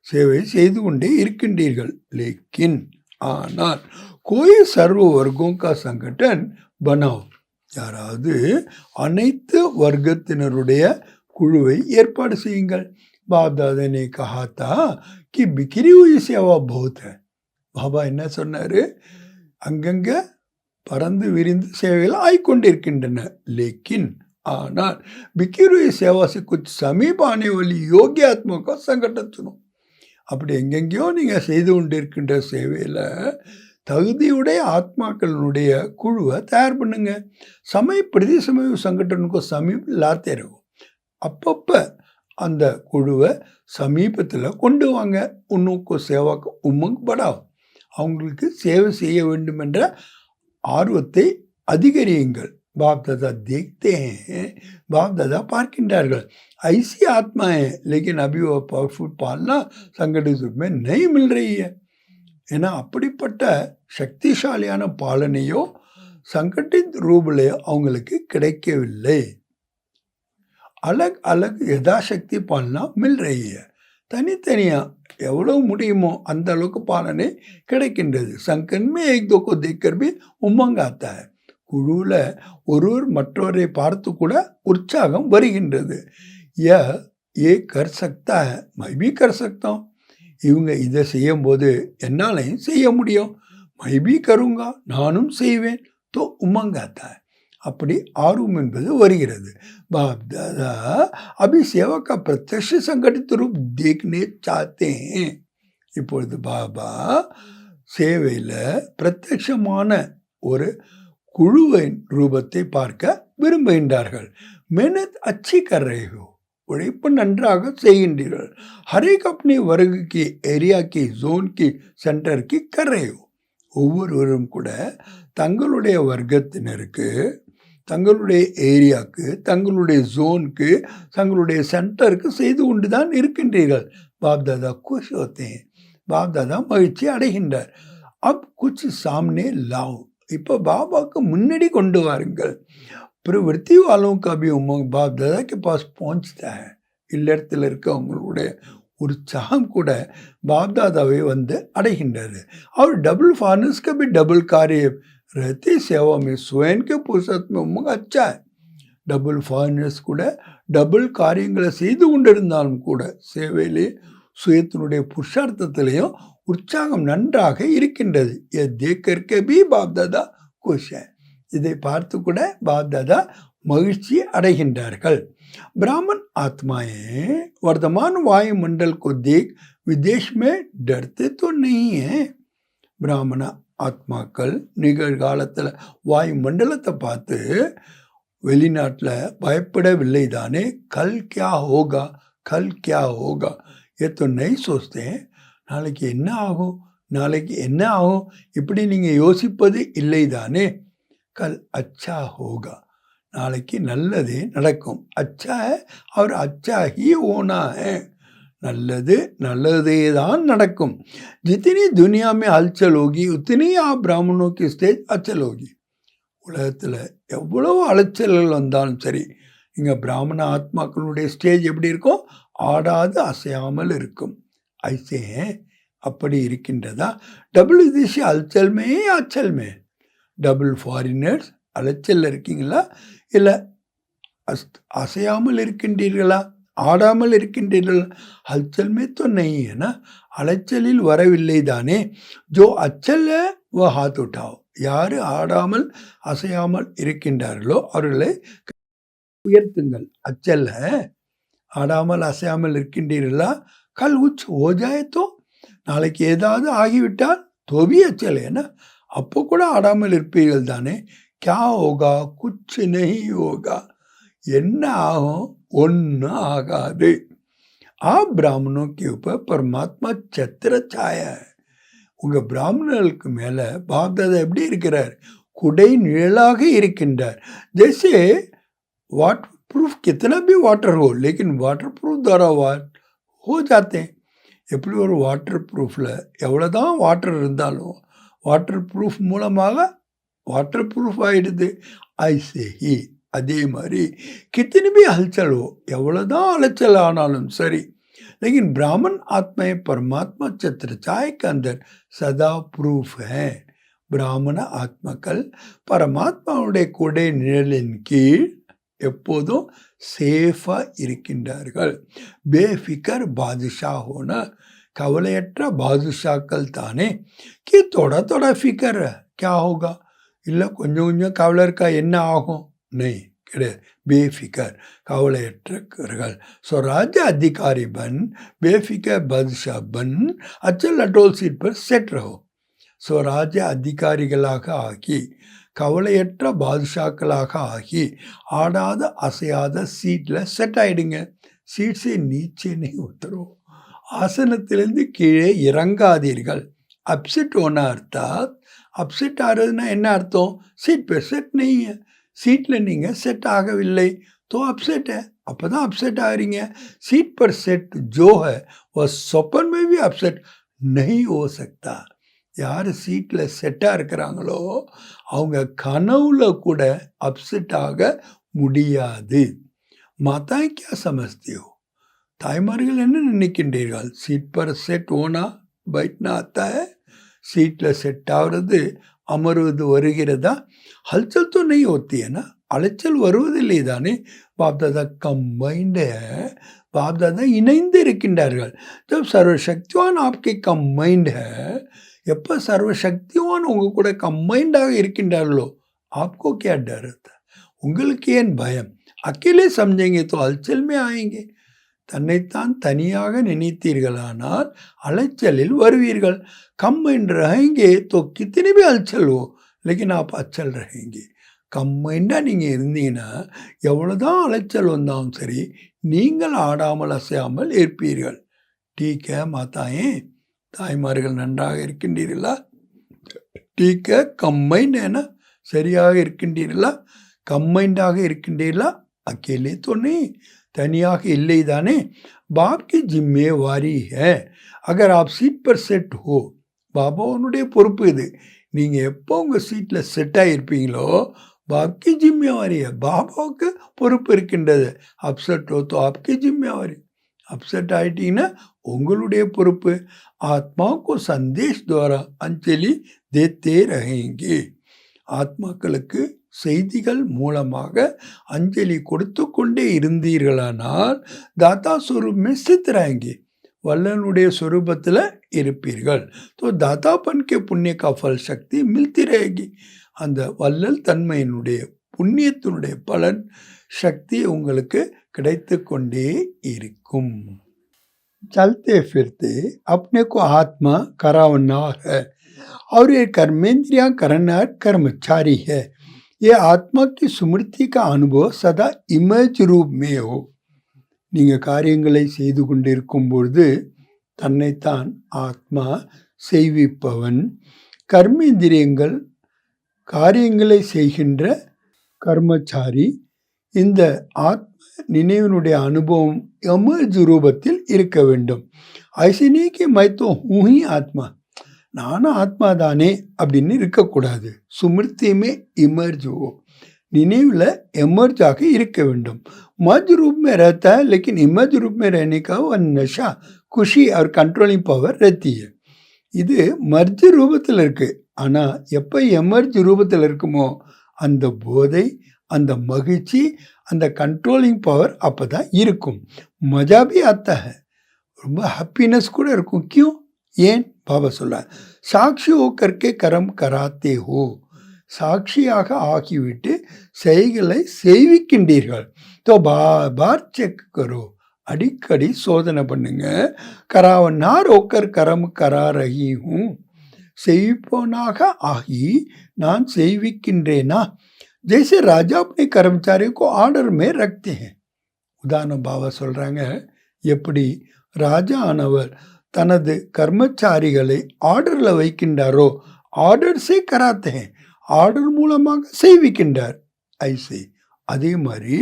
சேவை செய்து கொண்டே இருக்கின்றீர்கள். लेकिन ஆனால் कोई सर्व वर्गों का संगठन बनाओ. யாராவது அனைத்து வர்க்கத்தினருடைய குழுவை ஏற்பாடு செய்யுங்கள். बाप दादा ने कहा था कि बिखरी हुई सेवा बहुत है. பாபா என்ன சொன்னாரு? அங்கங்க பறந்து விரிந்து சேவைகள் ஆய்கொண்டிருக்கின்றன. लेकिन ஆனால் बिखरी हुई सेवा से कुछ समीप आने वाली योग्य आत्मा का संगठन चुनो. அப்படி எங்கெங்கேயோ நீங்கள் செய்து கொண்டிருக்கின்ற சேவையில் தகுதியுடைய ஆத்மாக்களுடைய குழுவை தயார் பண்ணுங்க. சமய பிரதி சமய சங்கடனுக்கு சமீப லாத்தே இருக்கும். அப்பப்போ அந்த குழுவை சமீபத்தில் கொண்டு வாங்க. உன்னுக்கு சேவாக்கு உமங் படாவும். அவங்களுக்கு சேவை செய்ய வேண்டும் என்ற ஆர்வத்தை அதிகரியுங்கள். बाप दादा देखते हैं, बाप दादा பார்க்கின்றார்கள். ऐसी आत्मा है लेकिन अभी वो पावरफुल पालना संगठित रूप में नहीं मिल रही है. ஏன்னா அப்படிப்பட்ட சக்திசாலியான பாலனையோ சங்கட்டித் ரூபிலையோ அவங்களுக்கு கிடைக்கவில்லை. அலக் அலக் யதாசக்தி பாலனா மில் ரही है. தனித்தனியாக எவ்வளவு முடியுமோ அந்த அளவுக்கு பாலனை கிடைக்கின்றது. संगठन में एक दो को देखकर भी उमंग आता है. குழுவில் ஒருவர் மற்றவரை பார்த்து கூட உற்சாகம் வருகின்றது. ஏ கர் சக்தா ஹை, மை பி கர் சக்தா. இவங்க இதை செய்யும்போது என்னாலையும் செய்ய முடியும். மை பி கருங்கா, நானும் செய்வேன். தோ உமங்காத்தா. அப்படி ஆர்வம் என்பது வருகிறது. பாப் தாதா அபி சேவா கா பிரத்யக்ஷ சங்கடித் ரூப் தேக்னே சாத்தே ஹேன். இப்பொழுது பாபா சேவையில் பிரத்யக்ஷமான ஒரு குழுவின் ரூபத்தை பார்க்க விரும்புகின்றார்கள். मेहनत अच्छी कर रहे हो. உழைப்பு நன்றாக செய்கின்றீர்கள். हरेक अपने वर्ग की एरिया की जोन की सेंटर की कर रहे हो. ஒவ்வொருவரும் கூட தங்களுடைய வர்க்கத்தினருக்கு, தங்களுடைய ஏரியாவுக்கு, தங்களுடைய ஜோனுக்கு, தங்களுடைய சென்டருக்கு செய்து கொண்டு தான் இருக்கின்றீர்கள். பாப் தாதா குஷ் होते हैं. பாப் தாதா மகிழ்ச்சி அடைகின்றார். அப் குछ सामने लाओ. இப்போ பாபாவுக்கு முன்னாடி கொண்டு வாருங்கள். प्रवृत्ति वालों का भी उमंग बाप दादा के पास पहुंचता है. இல்லறத்தில் இருக்கவங்களுடைய உற்சாகம் கூட बाप दादाவை வந்து அடைகின்றது. और डबल फार्नेस का भी डबल कार्य रहती सेवा में स्वयं के पुरुषत्व में उमंग अच्छा है. டபுள் ஃபாரினர்ஸ் கூட டபுள் காரியங்களை செய்து கொண்டிருந்தாலும் கூட சேவையிலே சுயத்தினுடைய புருஷார்த்தத்திலையும் உற்சாகம் நன்றாக இருக்கின்றது. தேக்கற்க பி பாப் தாதா குஷ். இதை பார்த்து கூட பாப் தாதா மகிழ்ச்சி அடைகின்றார்கள். ब्राह्मण आत्माएं वर्तमान वायुमंडल को देख विदेश में डरते तो नहीं है. பிராமண ஆத்மாக்கள் நிகழ்காலத்தில் வாயு மண்டலத்தை பார்த்து வெளிநாட்டில் பயப்படவில்லை தானே. கல் கியா ஹோகா, கல் கியா ஹோகா, ये तो नहीं सोचते हैं. நாளைக்கு என்ன ஆகும், நாளைக்கு என்ன ஆகும் இப்படி நீங்கள் யோசிப்பது இல்லை தானே. கல் அச்சா ஹோகா, நாளைக்கு நல்லதே நடக்கும். அச்சா ஹை और अच्छा ही होना है. நல்லது நல்லதே தான் நடக்கும். जितनी दुनिया में हलचल होगी उतनी आप ब्राह्मणों की स्टेज अचल होगी. உலகத்தில் எவ்வளவு அலைச்சல்கள் வந்தாலும் சரி, இங்கே பிராமண ஆத்மாக்களுடைய ஸ்டேஜ் எப்படி இருக்கும்? ஆடாது அசையாமல் இருக்கும். ஐசே அப்படி இருக்கின்றதா? டபுள் விதேசி அலைச்சல்மே அச்சல்மே. டபுள் ஃபாரினர்ஸ் அலைச்சல் இருக்கீங்களா, இல்லை அசையாமல் இருக்கின்றீர்களா, ஆடாமல் இருக்கின்றீர்களா? हलचल में तो नहीं है ना. அலைச்சலில் வரவில்லை தானே. ஜோ அச்சல் வ ஹாத் உட்டாओ. யார் ஆடாமல் அசையாமல் இருக்கின்றார்களோ அவர்களை உயர்த்துங்கள். அச்சல் ஆடாமல் அசையாமல் இருக்கின்றீர்களா? கல் உச் ஹோ ஜாயே தோ, நாளைக்கு ஏதாவது ஆகிவிட்டால் தோபி அச்சல் ஏன்னா அப்போ கூட ஆடாமல் இருப்பீர்கள் தானே. क्या होगा? कुछ नहीं होगा. என்ன ஆகும்? ஒன்றும் ஆகாது. आप ब्राह्मणों के ऊपर परमात्मा छत्र छाया है. உங்கள் பிராமணர்களுக்கு மேலே பாப்தாதா எப்படி இருக்கிறார்? குடை நிழலாக இருக்கின்றார். जैसे वाटर प्रूफ कितना भी वाटर हो, लेकिन वाटर प्रूफ द्वारा हो जाते हैं. எப்படி ஒரு வாட்டர் ப்ரூஃபில் எவ்வளோதான் வாட்டர் இருந்தாலும் வாட்டர் ப்ரூஃப் மூலமாக வாட்டர் ப்ரூஃப் ஆகிடுது. ஐசே ஹி அதே மாதிரி கித்தனி भी हलचल हो, எவ்வளோதான் அலைச்சல் ஆனாலும் சரி, लेकिन ब्राह्मण आत्माएं परमात्मा छत्र छाया के अंदर सदा प्रूफ है. பிராமண ஆத்மாக்கள் பரமாத்மாவுடைய கொடை நிழலின் கீழ் எப்போதும் சேஃபாக இருக்கின்றார்கள். பேஃபிகர் பாதுஷா ஹோன, கவலையற்ற பாதுஷாக்கள் தானே. கி தொட தொட ஃபிகர் क्या होगा, இல்லை கொஞ்சம் கொஞ்சம் கவலை இருக்கா என்ன ஆகும்? नहीं, கிடையாது. बेफिकर கவலையற்றவர்கள். स्वराज्य अधिकारी बन, बेफिकर बादशाह बन, अचल अटोल सीट पर सेट रहो. स्वराज्य அதிகாரிகளாக ஆகி, கவலையற்ற பாதுஷாக்களாக ஆகி, ஆடாத அசையாத சீட்டில் செட் ஆகிடுங்க. சீட் से नीचे नहीं उतरो, ஆசனத்திலிருந்து கீழே இறங்காதீர்கள். அப்செட் होना अर्थात அப்செட் ஆகிறதுனா என்ன அர்த்தம்? சீட் पे செட் नहीं है, சீட்டில் நீங்கள் செட் ஆகவில்லை, तो अपसेट है, அப்போ தான் அப்செட் ஆகிறீங்க. सीट पर सेट जो है वह स्वप्न में भी अपसेट नहीं हो सकता. யார் சீட்டில் செட்டாக இருக்கிறாங்களோ அவங்க கனவுல கூட அப்செட் ஆக முடியாது. மாதா क्या समझती हो, தாய்மார்கள் என்ன நினைக்கின்றீர்கள்? सीट पर सेट होना बैठना आता है, சீட்டில் செட் ஆகிறது அமர்வது வருகிறதா? हलचल तो नहीं होती है ना, அலைச்சல் வருவதில்லை தானே. பாப்தாதா கம்பைண்ட், பாப்தாதா இணைந்து இருக்கின்றார்கள். जब सर्वशक्तिवान आपके கம்பைண்ட் है, எப்போ சர்வசக்திவான் உங்கள் கூட கம்பைண்டாக இருக்கின்றார்களோ आपको क्या डर होता, உங்களுக்கு ஏன் பயம்? अकेले समझेंगे तो हलचल में आएंगे. தன்னைத்தான் தனியாக நினைத்தீர்களானால் அலைச்சலில் வருவீர்கள். கம்பைண்ட் रहेंगे तो कितनी भी हलचल हो, लेकिन आप अचल रहेंगे. கம்பைண்டாக நீங்கள் இருந்தீங்கன்னா எவ்வளோதான் அலைச்சல் வந்தாலும் சரி, நீங்கள் ஆடாமல் அசையாமல் இருப்பீர்கள். டீக்க மாதாயே, தாய்மார்கள் நன்றாக இருக்கின்றீர்களா? டீக்க கம்பைண்ட் ஏன்னா சரியாக இருக்கின்றீர்களா? கம்பைண்டாக இருக்கின்றீர்களா? அக்கேலே தோணே, தனியாக இல்லை தானே. बाप की जिम्मेवारी है, अगर आप सीट पर सेट हो, பாபாவுடைய பொறுப்பு இது. நீங்கள் எப்போ உங்கள் சீட்டில் செட் ஆகியிருப்பீங்களோ பாப்கி ஜிம்मेवारी है, பாபாவுக்கு பொறுப்பு இருக்கின்றது. அப்செட் हो तो आपकी जिम्मेवारी, அப்செட் ஆகிட்டீங்கன்னா உங்களுடைய பொறுப்பு. ஆத்மாவுக்கு சந்தேஷ் துவாரா அஞ்சலி தேத்தே रहेंगे. ஆத்மாக்களுக்கு செய்திகள் மூலமாக அஞ்சலி கொடுத்து கொண்டே இருந்தீர்களானால் தாத்தா ஸ்வரூபமே ஸ்தித் रहेंगे, வல்லனுடைய स्वरूபத்தில் இருப்பீர்கள். तो दातापन के पुण्य का फल शक्ति मिलती रहेगी. அந்த வல்லல் தன்மையினுடைய புண்ணியத்தினுடைய பலன் சக்தி உங்களுக்கு கிடைத்து கொண்டே இருக்கும். चलते फिरते अपने को आत्मा करावनार है और ये कर्मेंद्रियां करनार कर्मचारी है. ये आत्मा की स्मृति का अनुभव सदा इमेज रूप में हो. நீங்கள் காரியங்களை செய்து கொண்டிருக்கும் பொழுது தன்னைத்தான் ஆத்மா செய்விப்பவன், கர்மேந்திரியங்கள் காரியங்களை செய்கின்ற கர்மச்சாரி, இந்த ஆத்ம நினைவினுடைய அனுபவம் எமர்ஜ் ரூபத்தில் இருக்க வேண்டும். ஐசினி கி மைத்தோ ஹூஹி ஆத்மா, நானும் ஆத்மா தானே அப்படின்னு இருக்கக்கூடாது. சுமிருத்தியுமே इमर्ज हो, निनेवल इमर्ज आके இருக்க வேண்டும். मज रूप में रहता है लेकिन इमर्ज रूप में रहने का वो नशा, खुशी और कंट्रोलिंग पावर रहती है. இது மர்ஜ் ரூபத்தில் இருக்கு. ஆனா எப்ப எமர்ஜ் ரூபத்தில் இருக்குமோ அந்த போதை, அந்த மகிழ்ச்சி, அந்த கண்ட்ரோலிங் பவர் அப்பதான் இருக்கும். மஜா भी आता है, ரொம்ப ஹாப்பினஸ் கூட இருக்கும். क्यों? ஏன்? பாபா சொல்ல, சாட்சி ஓக்கர்க்கே கரம் கராத்தே ஹோ, சாட்சியாக ஆகிவிட்டு செய்களை செய்விக்கின்றீர்கள். தோ பார் செக் கரோ, அடிக்கடி சோதனை பண்ணுங்க. கராவனார் ஓக்கர் கரம் கரா ரஹி ஹூ, செய்விப்பவனாக ஆகி நான் செய்விக்கின்றேனா. जैसे राजा अपने कर्मचारियों को ऑर्डर में रखते हैं. உதாரணம் பாபா சொல்றாங்க, எப்படி ராஜா ஆனவர் தனது கர்மச்சாரிகளை ஆர்டர்ல வைக்கின்றாரோ, ஆர்டர் சே கராத்தே हैं, ஆர்டர் மூலமாக செய்விக்கின்றார். ஐசே அதே மாதிரி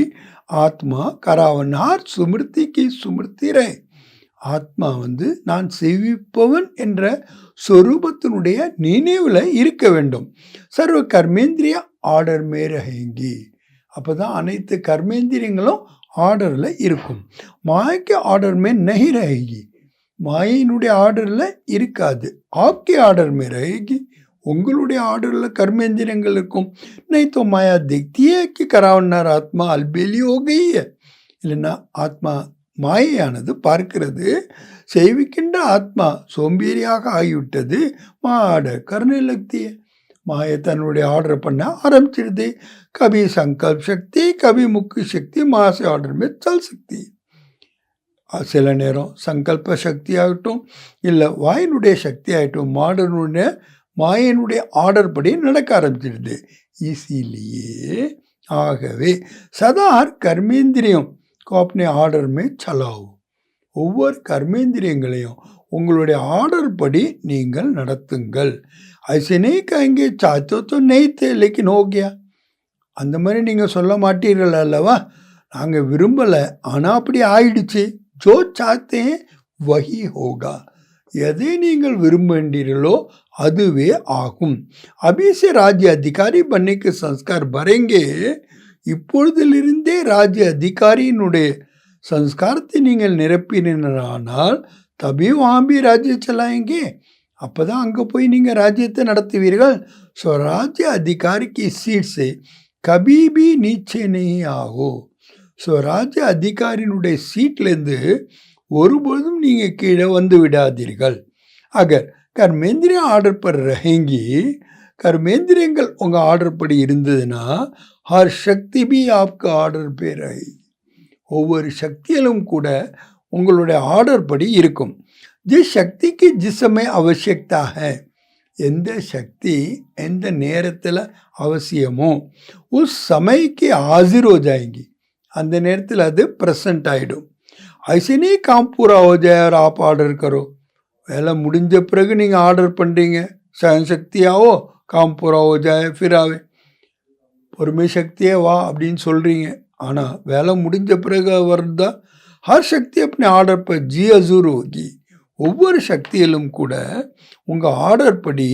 ஆத்மா கராவனார் சுமிருத்திக்கு சுமிருத்தி ரே, ஆத்மா நான் செய்விப்பவன் என்ற சொரூபத்தினுடைய நினைவுல இருக்க வேண்டும். சர்வ கர்மேந்திரிய ஆர்டர் மே ரஹேங்கி, அப்பதான் அனைத்து கர்மேந்திரியங்களும் ஆர்டர்ல இருக்கும். மாயக்கு ஆர்டர் மே நஹி ரஹேங்கி, மாயினுடைய ஆர்டர்ல இருக்காது. ஆப்கே ஆர்டர் மே ரஹேங்கி, உங்களுடைய ஆர்டர்ல கர்மேந்திரியங்கள் இருக்கும். நை தோ மாயா திக்தியே கி கராவனார் ஆத்மா அல்பேலி ஹோ கயி ஹை, இல்லைன்னா ஆத்மா மாயையானது பார்க்கிறது, செய்விக்கின்ற ஆத்மா சோம்பேறியாக ஆகிவிட்டது. ஆர்டர் கர்னே லக்தியே, மாயை தன்னுடைய ஆர்டர் பண்ண ஆரம்பிச்சிடுது. கபி சங்கல்ப் சக்தி, கபி முக்கிய சக்தி மாச ஆர்டர் மே சல் சக்தி. சில நேரம் சங்கல்ப சக்தி ஆகட்டும், இல்லை வாயினுடைய சக்தி ஆகட்டும், மாயனுடைய ஆர்டர் படி நடக்க ஆரம்பிச்சிடுது. இசிலியே ஆகவே சதா கர்மேந்திரியம் கோப்னே ஆர்டர் மே சலாவோ, ஒவ்வொரு கர்மேந்திரியங்களையும் உங்களுடைய ஆர்டர் படி நீங்கள் நடத்துங்கள். ஐசே நெய் கஹெங்கே சாஹத்தோ தோ நெய் தே லேக்கின் ஹோ கயா, அந்த மாதிரி நீங்கள் சொல்ல மாட்டீர்கள் அல்லவா, நாங்கள் விரும்பலை ஆனால் அப்படி ஆயிடுச்சு. ஜோ சாத்தே வஹி ஹோகா, எதை நீங்கள் விரும்புகின்றீர்களோ அதுவே ஆகும். அபிசே ராஜ்ய அதிகாரி பண்ணைக்கு சன்ஸ்கார் பரேங்கே, இப்பொழுதிலிருந்தே ராஜ்ய அதிகாரியினுடைய சன்ஸ்காரத்தை நீங்கள் நிரப்பினால் தபி வாம்பி ராஜ்யம் செல்லாயங்கே, அப்போதான் அங்கே போய் நீங்கள் ராஜ்யத்தை நடத்துவீர்கள். ஸோ ராஜ்ய அதிகாரிக்கு சீட் சே கபி பி நீச்சே நஹி ஆகோ, ஸோ ராஜ்ய அதிகாரியினுடைய சீட்லேருந்து ஒருபொழுதும் நீங்கள் கீழே வந்து விடாதீர்கள். அகர் கர்மேந்திரிய ஆர்டர் பர் ரஹேங்கி, கர்மேந்திரியங்கள் உங்கள் ஆர்டர் படி இருந்ததுன்னா ஹர் சக்தி பி ஆப்க்கு ஆர்டர் பே ரஹேகி, ஒவ்வொரு சக்தியிலும் கூட உங்களுடைய ஆர்டர் படி இருக்கும். ஜிஸ் சக்திக்கு ஜிஸ் சமய அவசியக்தா ஹை, எந்த சக்தி எந்த நேரத்தில் அவசியமோ உஸ் சமயக்கு ஆஜிர் ஹோ ஜாயேங்கி, அந்த நேரத்தில் அது ப்ரெசன்ட் ஆகிடும். ஐசனே காம் பூரா ஹோ ஜாயே और आप ஆர்டர் கரோ, வேலை முடிஞ்ச பிறகு நீங்கள் ஆர்டர் பண்ணுறீங்க. சக்தியாவோ காம் பூரா ஹோ ஜாயே ஃபிர் ஆவே, பொறுமை சக்தியே வா அப்படின்னு சொல்கிறீங்க. ஆனால் வேலை முடிஞ்ச பிறகு வருதா, ஹர் சக்தி அப்படி ஆர்டர் பர் ஜி அசூர் ஹோகி, ஒவ்வொரு சக்தியிலும் கூட உங்கள் ஆர்டர் படி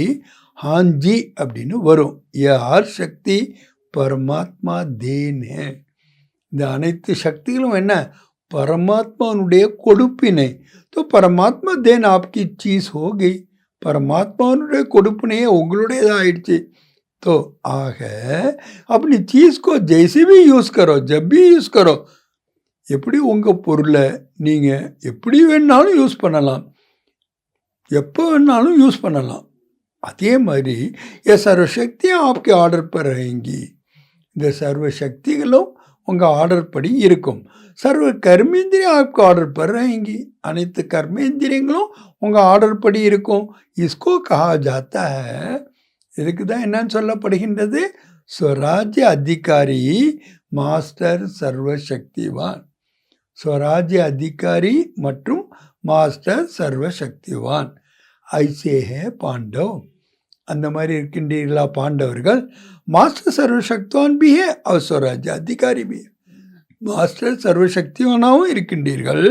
ஹாஞ்சி அப்படின்னு வரும். ஹர் சக்தி பரமாத்மா தேன் ஹே, இந்த அனைத்து சக்திகளும் என்ன, பரமாத்மானுடைய கொடுப்பினை. तो परमात्मा देन आपकी चीज हो गई, परमात्मानुடைய கொடுப்பினையே உங்களுடையதாயிடுச்சு. तो आग अपनी चीज को जैसे भी यूज करो, जब भी यूज करो, எப்படி உங்கள் பொருளை நீங்கள் எப்படி வேணாலும் யூஸ் பண்ணலாம், எப்போ வேணாலும் யூஸ் பண்ணலாம். அதே மாதிரி ये सर्व शक्तियाँ आपके ஆர்டர் पर रहेंगी, இந்த சர்வ சக்திகளும் உங்கள் ஆர்டர் படி இருக்கும். சர்வ கர்மேந்திரியம் आपके ஆர்டர் पर रहेंगी, அனைத்து கர்மேந்திரியங்களும் உங்கள் ஆர்டர் படி இருக்கும். इसको कहा जाता है, இதுக்கு தான் என்னன்னு சொல்லப்படுகின்றது, स्वराज्य अधिकारी மாஸ்டர் சர்வ சக்திவான். स्वराज्य அதிகாரி மற்றும் மாஸ்டர் சர்வ சக்திவான். ஐசே ஹே பாண்டவ், அந்த மாதிரி இருக்கின்றீர்களா பாண்டவர்கள். மாஸ்டர் சர்வ சக்திவான் பி ஹே और स्वराज्य अधिकारी भी है. மாஸ்டர் சர்வசக்திவானாகவும் இருக்கின்றீர்கள்,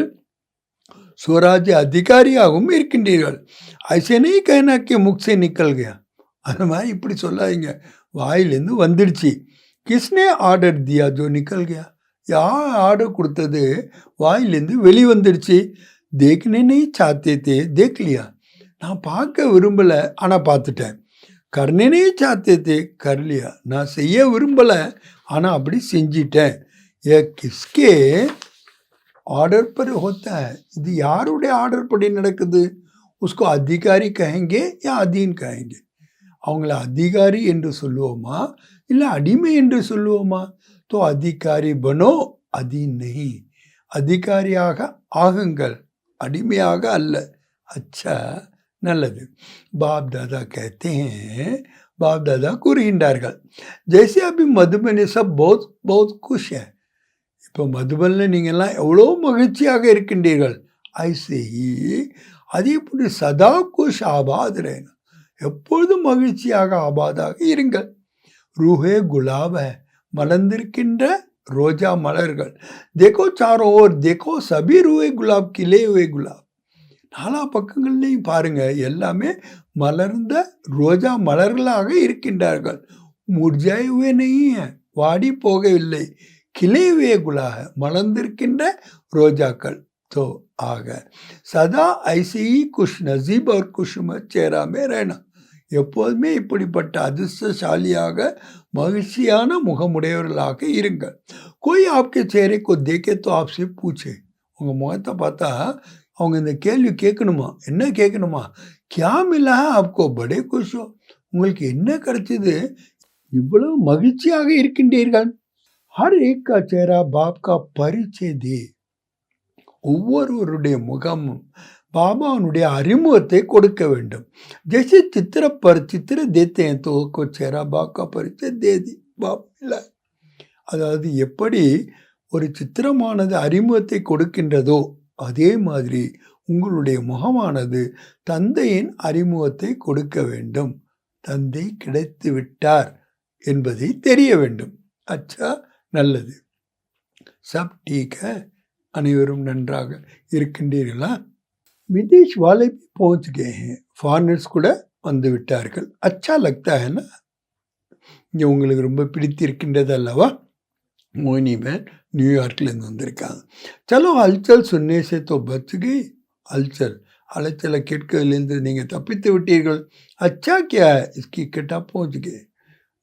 स्वराज्य அதிகாரியாகவும் இருக்கின்றீர்கள். ऐसे नहीं कहना कि मुख से निकल गया. அந்த மாதிரி இப்படி சொல்லாதீங்க, வாயிலேருந்து வந்துடுச்சு. கிஸ்னே ஆர்டர் தியா ஜோ நிக்கல் கயா, யார் ஆர்டர் கொடுத்தது வாயிலேருந்து வெளி வந்துடுச்சு. தேக்னே नहीं चाहते थे देख लिया, நான் பார்க்க விரும்பலை ஆனால் பார்த்துட்டேன். करने नहीं चाहते थे कर लिया, நான் செய்ய விரும்பலை ஆனால் அப்படி செஞ்சிட்டேன். ये किसके ஆர்டர் पर होता है, இது யாருடைய ஆர்டர் படி நடக்குது? उसको அதிகாரி कहेंगे या अधीन कहेंगे? அவங்கள அதிகாரி என்று சொல்லுவோமா இல்லை அடிமை என்று சொல்லுவோமா? तो அதிகாரி பனோ அதீன் नहीं, அதிகாரியாக ஆகுங்கள், அடிமையாக அல்ல. अच्छा, நல்லது. பாப் தாதா कहते हैं, பாப் தாதா கூறுகின்றார்கள், जैसे अभी मधुबन में सब बहुत बहुत खुश है. இப்போ மதுபனில் நீங்கள்லாம் எவ்வளோ மகிழ்ச்சியாக இருக்கின்றீர்கள். ஐசே அதே போன்று சதா குஷ் ஆபாத் ரேனா, எப்பொழுதும் மகிழ்ச்சியாக ஆபாதாக இருங்கள். ரூஹே குலாப் ஹை, மலர்ந்திருக்கின்ற ரோஜா மலர்கள். தேக்கோ சாரோ ஓர் தேக்கோ சபி ரூஹே குலாப் கிலே ஹுவே குலாப், நாலா பக்கங்கள்லையும் பாருங்க, எல்லாமே மலர்ந்த ரோஜா மலர்களாக இருக்கின்றார்கள். முர்ஜாய் ஹுவே நஹீ ஹை, வாடி போகவில்லை. கிளே ஹுவே குலாப் ஹை, மலர்ந்திருக்கின்ற ரோஜாக்கள். तो ஆக சதா ஐசி குஷ் நசீப் और குஷ்மத் சேரா மே रहना, எப்போதுமே இப்படிப்பட்ட அதிர்ஷ்டசாலியாக மகிழ்ச்சியான முகமுடையவர்களாக இருங்கள். कोई आपके चेहरे को देखे तो आपसे पूछे, உங்கள் முகத்தை பார்த்தா அவங்க இந்த கேள்வி கேட்கணுமா? என்ன கேட்கணுமா? क्या मिला है आपको बड़े खुश हो, உங்களுக்கு என்ன கிடைச்சது இவ்வளவு மகிழ்ச்சியாக இருக்கின்றீர்கள்? हर एक का चेहरा बाप का परिचय दे, ஒவ்வொருவருடைய முகமும் பாபாவுடைய அறிமுகத்தை கொடுக்க வேண்டும். जैसे चित्र पर चित्र देते हैं तो को चेहरा बाप का परिचय दे दी बाप मिला. அதாவது எப்படி ஒரு சித்திரமானது அறிமுகத்தை கொடுக்கின்றதோ அதே மாதிரி உங்களுடைய முகமானது தந்தையின் அறிமுகத்தை கொடுக்க வேண்டும். தந்தை கிடைத்து விட்டார் என்பதை தெரிய வேண்டும். அச்சா, நல்லது. சப் டீக் ஹை, அனைவரும் நன்றாக இருக்கின்றீர்களா? விதேஷ் வாலே भी पहुंच गए हैं, ஃபாரினர்ஸ் கூட வந்து விட்டார்கள். அச்சா லக்தா ஹைனா, இங்கே உங்களுக்கு ரொம்ப பிடித்திருக்கின்றது அல்லவா? மோயினி மேன் நியூயார்க்லேருந்து வந்திருக்காங்க. சலோ அல்சல் சுன்னே சே தோ பச் கை, அல்சல் அலைச்சலை கேட்கவிலிருந்து நீங்கள் தப்பித்து விட்டீர்கள். அச்சா கியா இஸ்கி கேட்டா பहुंच गए,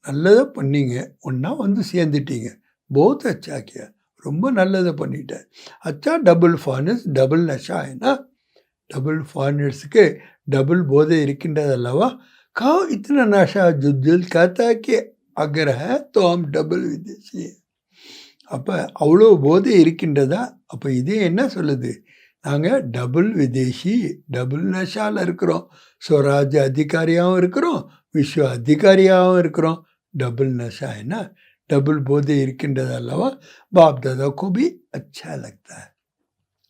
நல்லதை பண்ணீங்க, ஒன்றா வந்து சேர்ந்துட்டீங்க. बहुत अच्छा किया, ரொம்ப நல்லதை பண்ணிட்டேன். அச்சா டபுள் ஃபார்னஸ் டபுள் நஷா ஏன்னா, டபுள் ஃபார்னர்ஸுக்கு டபுள் போதை இருக்கின்றது அல்லவா? கா இத்தனை நஷா ஜுஜுல் காத்தா கே அகர் ஹை தோ ஹம் டபுள் விதேசி. அப்போ அவ்வளோ போதை இருக்கின்றதா? அப்போ இதே என்ன சொல்லுது? நாங்கள் டபுள் விதேசி, டபுள் நஷாவில் இருக்கிறோம். ஸ்வராஜ்ய அதிகாரியாகவும் இருக்கிறோம், விஸ்வ அதிகாரியாகவும் இருக்கிறோம். டபுள் நஷா ஏன்னா डबल बोधे இருக்கின்றது அல்லவா? பாப் தாதா को भी अच्छा लगता है,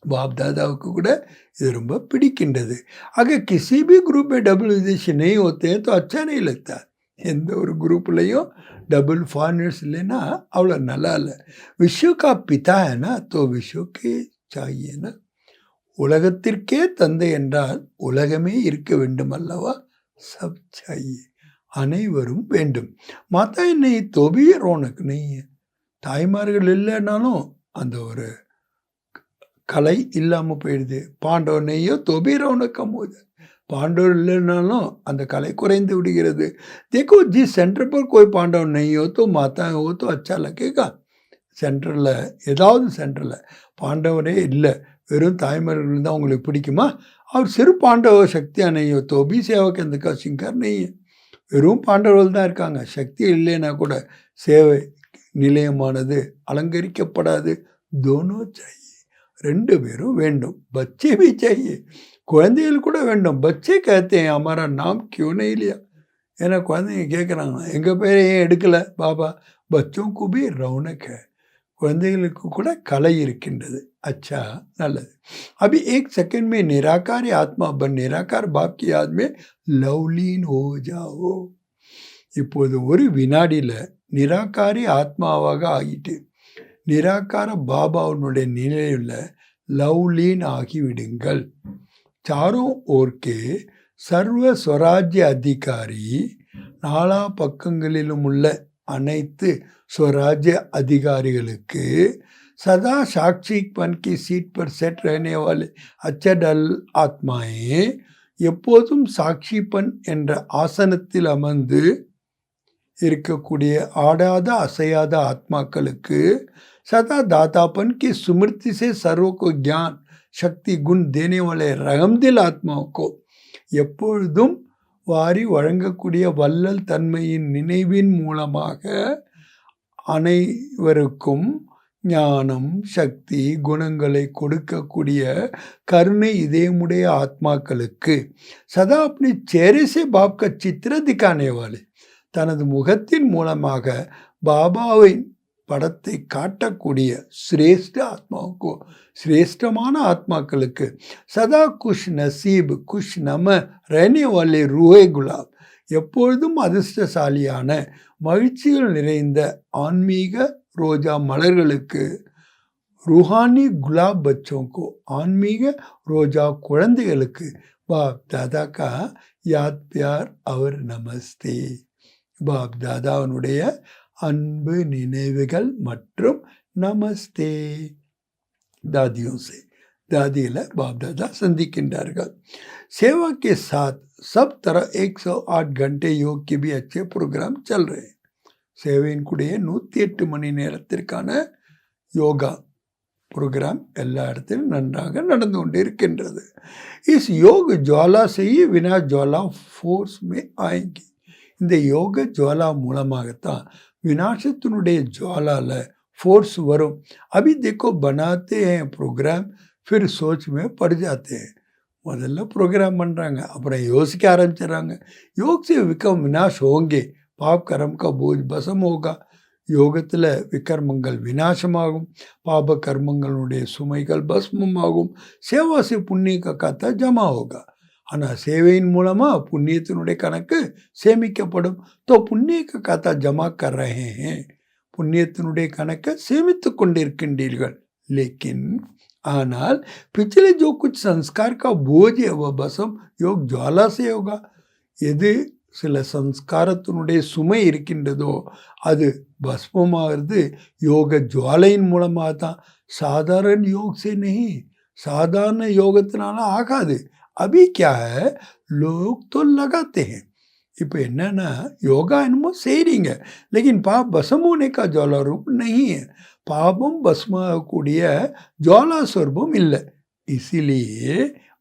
பாப் தாதாவுக்கு கூட இது ரொம்ப பிடிக்கின்றது. अगर किसी भी ग्रुप में डबल विदेशी नहीं होते हैं तो अच्छा नहीं लगता. எந்த ஒரு குரூப்லையும் டபுள் ஃபாரினர்ஸ் இல்லைன்னா அவ்வளோ நல்லா இல்லை. விஸ்வ கா பிதா ஏன்னா தோ விஸ்வக்கே சாயியேனா, உலகத்திற்கே தந்தை என்றால் உலகமே இருக்க வேண்டும் அல்லவா? சப் சாயே, அனைவரும் வேண்டும். மாதா என்னை தொபி ரோனக் நெய், தாய்மார்கள் இல்லைன்னாலும் அந்த ஒரு கலை இல்லாமல் போயிடுது. பாண்டவர் நெய்யோ தொபி ரோனக்கம் போது, பாண்டவர் இல்லைன்னாலும் அந்த கலை குறைந்து விடுகிறது. देखो जिस सेंटर पर कोई पांडव नहीं हो तो माता हो तो अच्छा लगेगा. சென்டரில் ஏதாவது சென்டரில் பாண்டவரே இல்லை, வெறும் தாய்மார்கள் தான் உங்களுக்கு பிடிக்குமா? அவர் சிறு பாண்டவ சக்தியா நெய்யோ தொபி சேவக் எந்த கா சிங்கர் நெய், வெறும் பாண்டவர்கள் தான் இருக்காங்க, சக்தி இல்லைன்னா கூட சேவை நிலையமானது அலங்கரிக்கப்படாது. தோனோ சாயே, ரெண்டு பேரும் வேண்டும். பச்சே भी चाहिए, குழந்தைகள் கூட வேண்டும். பச்சே कहते हैं हमारा नाम क्यों नहीं लिया, ஏன்னா குழந்தைங்க கேட்குறாங்க எங்கள் பேரை ஏன் எடுக்கலை பாபா. பச்சோं को भी रौनक है, குழந்தைகளுக்கு கூட கலை இருக்கின்றது. अच्छा, நல்லது. अभी एक सेकंड में निराकार आत्मा बन निराकार बाप की याद में लवलीन हो जाओ. இப்போது ஒரு வினாடியில் நிராகாரி ஆத்மாவாக ஆகிட்டு நிராகார பாபாவுடைய நிலையுள்ள லவ்லீன் ஆகிவிடுங்கள். चारों ओर के சர்வ ஸ்வராஜ்ய அதிகாரி, நாலா பக்கங்களிலும் உள்ள அனைத்து स्वराज्य அதிகாரிகளுக்கு सदा साक्षीपन की सीट पर सेट रहने वाले अचडल आत्माएं, எப்போதும் சாட்சிப்பன் என்ற ஆசனத்தில் அமர்ந்து இருக்கக்கூடிய ஆடாத அசையாத ஆத்மாக்களுக்கு सदा दातापन की स्मृति से सर्व को ज्ञान शक्ति गुण देने वाले रहमदिल आत्माओं को எப்பொழுதும் வாரி வழங்கக்கூடிய வள்ளல் தன்மையின் நினைவின் மூலமாக அனைவருக்கும் ஞானம் சக்தி குணங்களை கொடுக்கக்கூடிய கருணை இதயமுடைய ஆத்மாக்களுக்கு சதா अपने चेहरे से बाप का चित्र दिखाने वाले, தனது முகத்தின் மூலமாக பாபாவின் படத்தை காட்டக்கூடிய சிரேஷ்ட ஆத்மாவுக்கு சிரேஷ்டமான ஆத்மாக்களுக்கு சதா குஷ் நசீப் குஷ் நம रहने वाले रूहे गुलाब, எப்பொழுதும் அதிர்ஷ்டசாலியான மகிழ்ச்சிகள் நிறைந்த ஆன்மீக ரோஜா மலர்களுக்கு रूहानी गुलाब बच्चों को ஆன்மீக ரோஜா குழந்தைகளுக்கு பாப் தாதா கா யாத் பியார் அவர் நமஸ்தே. பாப் தாதாவுடைய அன்பு நினைவுகள் மற்றும் நமஸ்தே. दादियों से दादीல बाप दादा சந்திக்கின்றார்கள். सेवा के साथ सब तरह 108 घंटे योग के भी अच्छे प्रोग्राम चल रहे हैं. சேவையின் கூடிய 108 மணி நேரத்திற்கான யோகா प्रोग्राम எல்லா இடத்திலும் நன்றாக நடந்து கொண்டிருக்கின்றது. इस योग ज्वाला से ही विनाश ज्वाला फोर्स में आएंगी. இந்த யோக ஜுவாலா மூலமாகத்தான் विनाशத்தினுடைய ஜுவாலால फोर्स वरुम. अभी देखो बनाते हैं प्रोग्राम फिर सोच में पड़ जाते हैं. முதல்ல ப்ரோக்ராம் பண்ணுறாங்க, அப்புறம் யோசிக்க ஆரம்பிச்சிடறாங்க. योग से विकर्म विनाश होंगे, पाप कर्म का बोझ भस्म होगा. யோகத்தில் விகர்மங்கள் விநாசமாகும், பாப கர்மங்களுடைய சுமைகள் பஸ்மமாகும். சேவா से पुण्य का खाता जमा होगा. ஆனால் சேவையின் மூலமாக புண்ணியத்தினுடைய கணக்கு சேமிக்கப்படும். तो पुण्य का खाता जमा कर रहे हैं, புண்ணியத்தினுடைய கணக்கை சேமித்து கொண்டிருக்கின்றீர்கள். लेकिन ஆனால் पिछले जो कुछ संस्कार का बोझ है वह भस्म योग ज्वाला से होगा. எது சில சம்ஸ்காரத்தினுடைய சுமை இருக்கின்றதோ அது பஸ்மமாகிறது யோக ஜுவாலையின் மூலமாக தான். சாதாரண योग से नहीं, சாதாரண யோகத்தினால ஆகாது. अभी क्या है, लोग तो लगाते हैं. இப்போ என்னன்னா யோகா என்னமோ செய்கிறீங்க, लेकिन पाप भस्म होने का ज्वाला रूप नहीं है. பாபம் பஸ்மாகக்கூடிய ஜுவாலா ஸ்வரூபம் இல்லை. इसीलिए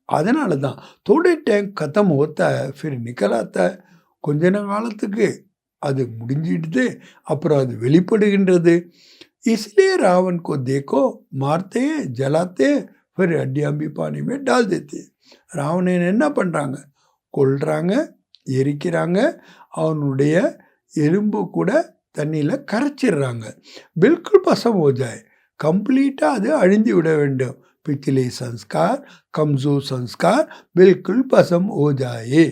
அதனால தான் थोड़े टाइम खत्म होता है फिर निकल आता है. கொஞ்ச காலத்துக்கு அது முடிஞ்சிடுது, அப்புறம் அது வெளிப்படுகின்றது. इसलिए रावण को देखो, मारते जलाते फिर हड्डियां भी पानी में डाल देते. ராவணன் என்ன பண்ணுறாங்க, கொல்றாங்க, எரிக்கிறாங்க, அவனுடைய எலும்பு கூட தண்ணியில் கரைச்சிடுறாங்க. பில்குல் பசம் हो जाए, கம்ப்ளீட்டாக அது அழிந்து விட வேண்டும். पिछले संस्कार कमजोर संस्कार बिल्कुल भस्म हो जाए.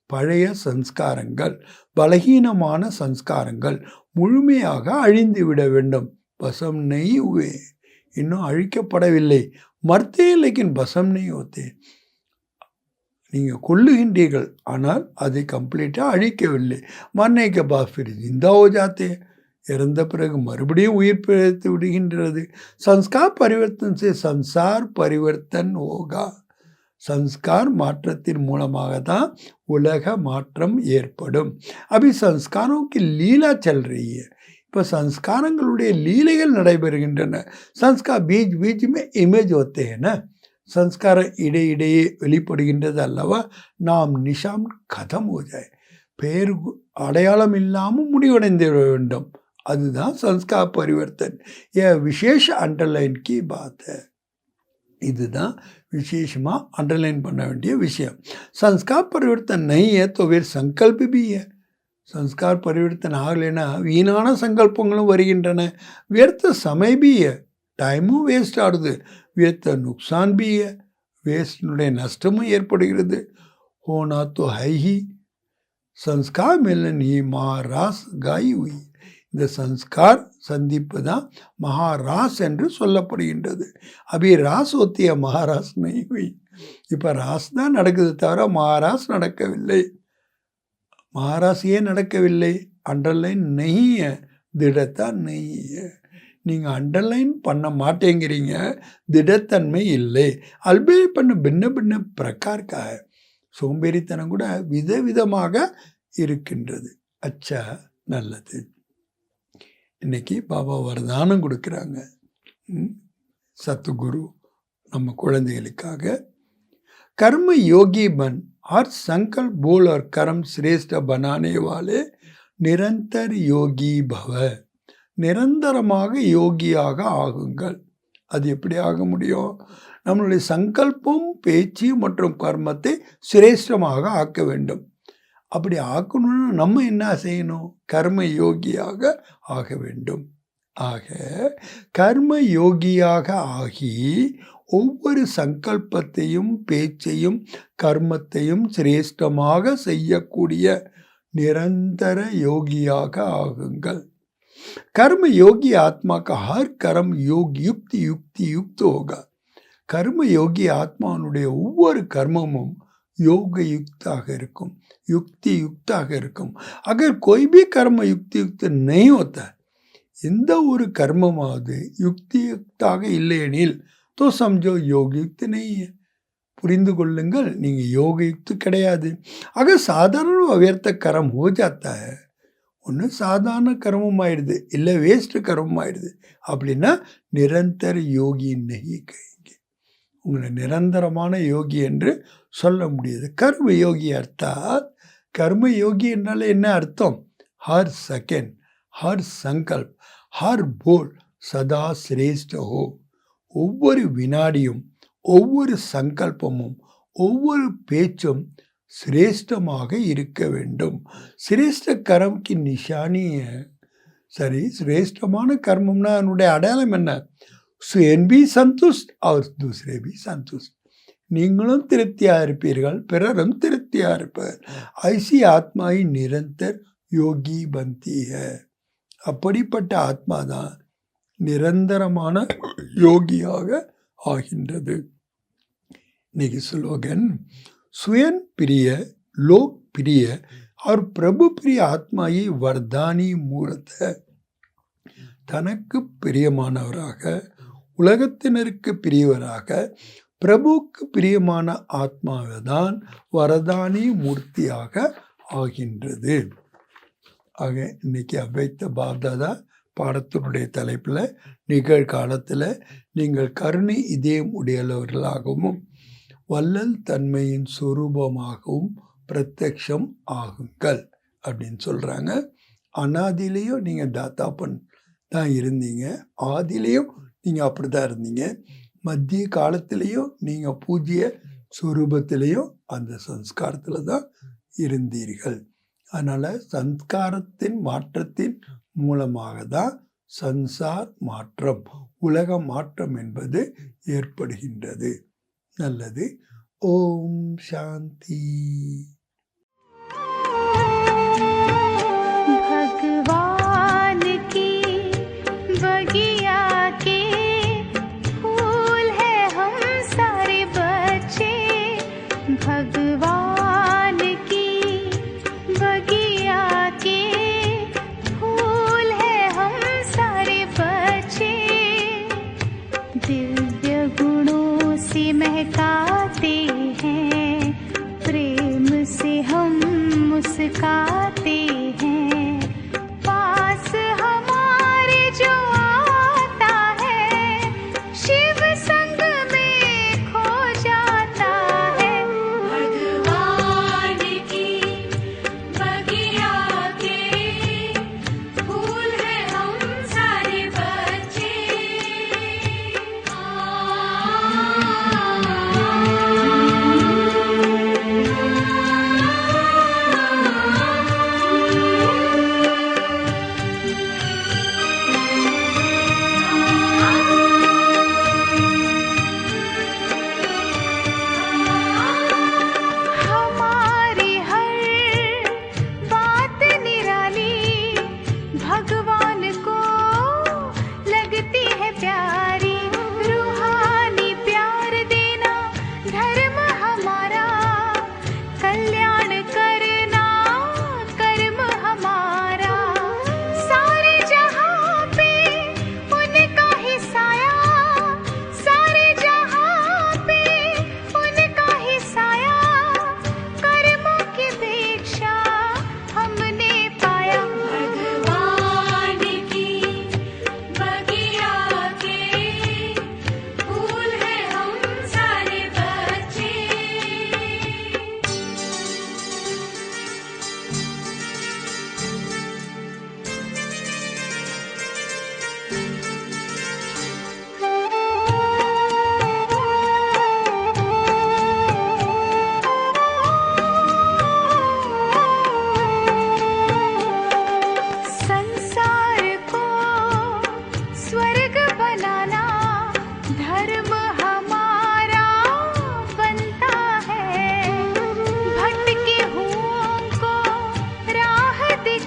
பழைய சன்ஸ்காரங்கள் பலகீனமான சன்ஸ்காரங்கள் முழுமையாக அழிந்து விட வேண்டும். பசம் நெய் हुए, இன்னும் அழிக்கப்படவில்லை. மர்த்தே लेकिन பசம் நெய் होते. நீங்கள் கொல்லுகின்றீர்கள், ஆனால் அதை கம்ப்ளீட்டாக அழிக்கவில்லை. மரணே के बाद फिर जिंदा हो जाते. இறந்த பிறகு மறுபடியும் உயிர் பிழைத்து விடுகின்றது. சன்ஸ்கார் பரிவர்த்தன் से संसार परिवर्तन होगा. சன்ஸ்கார் மாற்றத்தின் மூலமாக தான் உலக மாற்றம் ஏற்படும். अभी संस्कारों की लीला चल रही है. இப்போ சன்ஸ்காரங்களுடைய லீலைகள் நடைபெறுகின்றன. சன்ஸ்கார் बीच बीच में इमेज होते हैं ना. சன்ஸ்காரம் இடையிடையே வெளிப்படுகின்றது அல்லவா. நாம் நிஷாம் கதம் हो जाए, பெயர் அடையாளம் இல்லாமல் முடிவடைந்து வேண்டும். அதுதான் சன்ஸ்கார் பரிவர்த்தன். விசேஷ அண்டர்லைன் கி பாத் है. இதுதான் விசேஷமாக அண்டர்லைன் பண்ண வேண்டிய விஷயம். संस्कार परिवर्तन नहीं है तो फिर संकल्प भी है. संस्कार परिवर्तन ஆகலைன்னா வீணான சங்கல்பங்களும் வருகின்றன. व्यर्थ समय भी है, டைமும் வேஸ்ட் ஆகுது. व्यर्थ नुकसान भी है, வேஸ்டினுடைய நஷ்டமும் ஏற்படுகிறது. होना तो है ही, संस्कार मिलन ही माँ रास गाई हुई. இந்த சன்ஸ்கார் சந்திப்பு தான் மகாராஸ் என்று சொல்லப்படுகின்றது. அபி ராஸ் होती है மகாராஸ் नहीं हुई. இப்போ ராஸ் தான் நடக்குது தவிர மகாராஸ் நடக்கவில்லை. மகாராஸ் ஏன் நடக்கவில்லை? அண்டர்லைன் नहीं है, திடத்தா नहीं है. நீங்கள் அண்டர்லைன் பண்ண மாட்டேங்கிறீங்க, திடத்தன்மை இல்லை. அல்பே பண்ண பின்ன பின்ன பிரகார்க்கா சோம்பேறித்தனம் கூட விதவிதமாக இருக்கின்றது. அச்சா, நல்லது. இன்னைக்கு பாபா வரதானம் கொடுக்குறாங்க. சத்துகுரு நம்ம குழந்தைகளுக்காக. कर्म योगी बन और संकल्प बोल और कर्म श्रेष्ठ बनाने वाले நிரந்தர் யோகி பவ. நிரந்தரமாக யோகியாக ஆகுங்கள். அது எப்படி ஆக முடியும்? நம்மளுடைய சங்கல்பம், பேச்சு மற்றும் கர்மத்தை சிரேஷ்டமாக ஆக்க வேண்டும். அப்படி ஆக்கணும்னா நம்ம என்ன செய்யணும்? கர்ம யோகியாக ஆக வேண்டும். ஆக கர்ம யோகியாக ஆகி ஒவ்வொரு சங்கல்பத்தையும், பேச்சையும், கர்மத்தையும் சிரேஷ்டமாக செய்யக்கூடிய निरंतर योगिயாக ஆகுங்கள். कर्म योगी आत्मा का हर कर्म योग युक्त युक्ति युक्त होगा. कर्म योगी ஆத்மானுடைய ஒவ்வொரு கர்மமும் योग युक्ताக இருக்கும், युक्ति युक्ताக இருக்கும். अगर कोई भी कर्म युक्ति युक्त नहीं होता, எந்த ஒரு கர்மமாவது யுக்தி யுக்தாக இல்லையெனில் तो समझो योग युक्त नहीं है. புரிந்து கொள்ளுங்கள், நீங்கள் யோகயுக்து கிடையாது. ஆக சாதாரண அவ்யர்த்த கரம் ஹோ ஜாத்தா ஹை. ஒன்று சாதாரண கர்மம் ஆயிடுது, இல்லை வேஸ்ட் கர்மம் ஆயிடுது. அப்படின்னா நிரந்தர யோகி நஹி கஹேங்கே. உங்களை நிரந்தரமான யோகி என்று சொல்ல முடியாது. கர்ம யோகி அர்த்தாத், கர்ம யோகி என்றால் என்ன அர்த்தம்? ஹர் செகண்ட், ஹர் சங்கல்ப், ஹர் போல் சதா சிரேஷ்ட ஹோ. ஒவ்வொரு வினாடியும், ஒவ்வொரு சங்கல்பமும், ஒவ்வொரு பேச்சும் சிரேஷ்டமாக இருக்க வேண்டும். சிரேஷ்ட கர்மக்கு நிஷானி சரி, சிரேஷ்டமான கர்மம்னா அதனுடைய அடையாளம் என்ன? स्वयं भी संतुष्ट और दूसरे भी संतुष्ट. நீங்களும் திருப்தியாக இருப்பீர்கள், பிறரும் திருப்தியாக இருப்பார். ஐசி ஆத்மா ही निरंतर யோகி பந்தி है. அப்படிப்பட்ட ஆத்மா தான் நிரந்தரமான யோகியாக ஆகின்றது. இன்னைக்கு ஸ்லோகன், स्वयं प्रिय, लोक प्रिय और प्रभु प्रिय आत्मा ही वरदानी मूर्त है. தனக்கு பிரியமானவராக, உலகத்தினருக்கு பிரியவராக, பிரபுக்கு பிரியமான ஆத்மாவைதான் வரதானி மூர்த்தியாக ஆகின்றது. ஆக இன்னைக்கு அவைத்த பாப்தாதா பாடத்தினுடைய தலைப்பில், நிகழ்காலத்தில் நீங்கள் கருணை இதயம் உடையவர்களாகவும் வள்ளல் தன்மையின் சுரூபமாகவும் பிரத்யக்ஷம் ஆகுங்கள் அப்படின்னு சொல்கிறாங்க. அனாதிலையும் நீங்கள் தாத்தாப்பன் தான் இருந்தீங்க, ஆதிலையும் நீங்கள் அப்படி தான் இருந்தீங்க, மத்திய காலத்திலையும் நீங்கள் பூஜ்ய சுரூபத்திலையும் அந்த சம்ஸ்காரத்தில் தான் இருந்தீர்கள். அதனால் சம்ஸ்காரத்தின் மாற்றத்தின் மூலமாக தான் சன்சார் மாற்றம், உலக மாற்றம் என்பது ஏற்படுகின்றது. நல்லது. ஓம் சாந்தி. भगवान की बगिया के फूल है हम सारे बच्चे. भगवान की बगिया के फूल है हम सारे बच्चे. दिव्य गुणों से महकाते हैं, प्रेम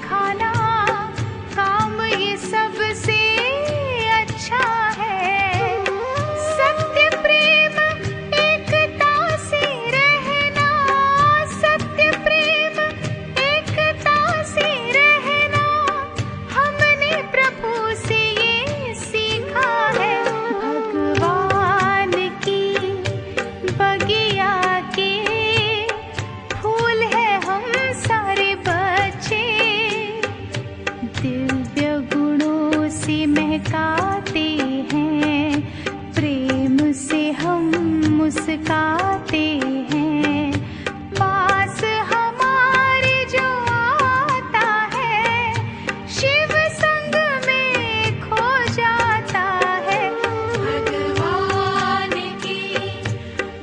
खाना काम ये सबसे अच्छा है। सत्य प्रेम एकता से रहना, सत्य प्रेम एकता से रहना, हमने प्रभु से ये सीखा है। भगवान की बगिया के फूल है हम सारे बच्चे, दिव्य गुणों से महकाते हैं, प्रेम से हम मुस्काते हैं। पास हमारे जो आता है, शिव संग में खो जाता है। भगवान की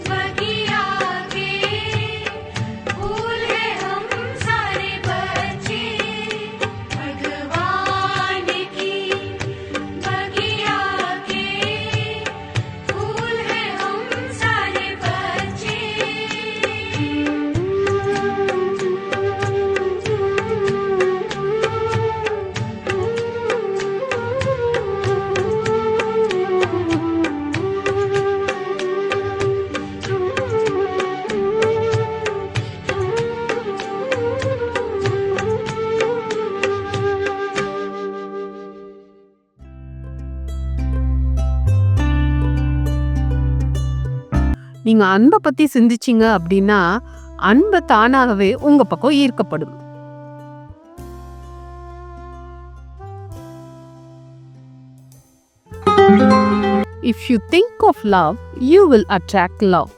बगिया के फूल है हम सारे बच्चे, भगवान की बगिया के फूल है हम सारे बच्चे। நீங்க அன்பை பத்தி சிந்திச்சீங்க அப்படின்னா அன்பு தானாகவே உங்க பக்கம் ஈர்க்கப்படும். If you think of love, you will attract love.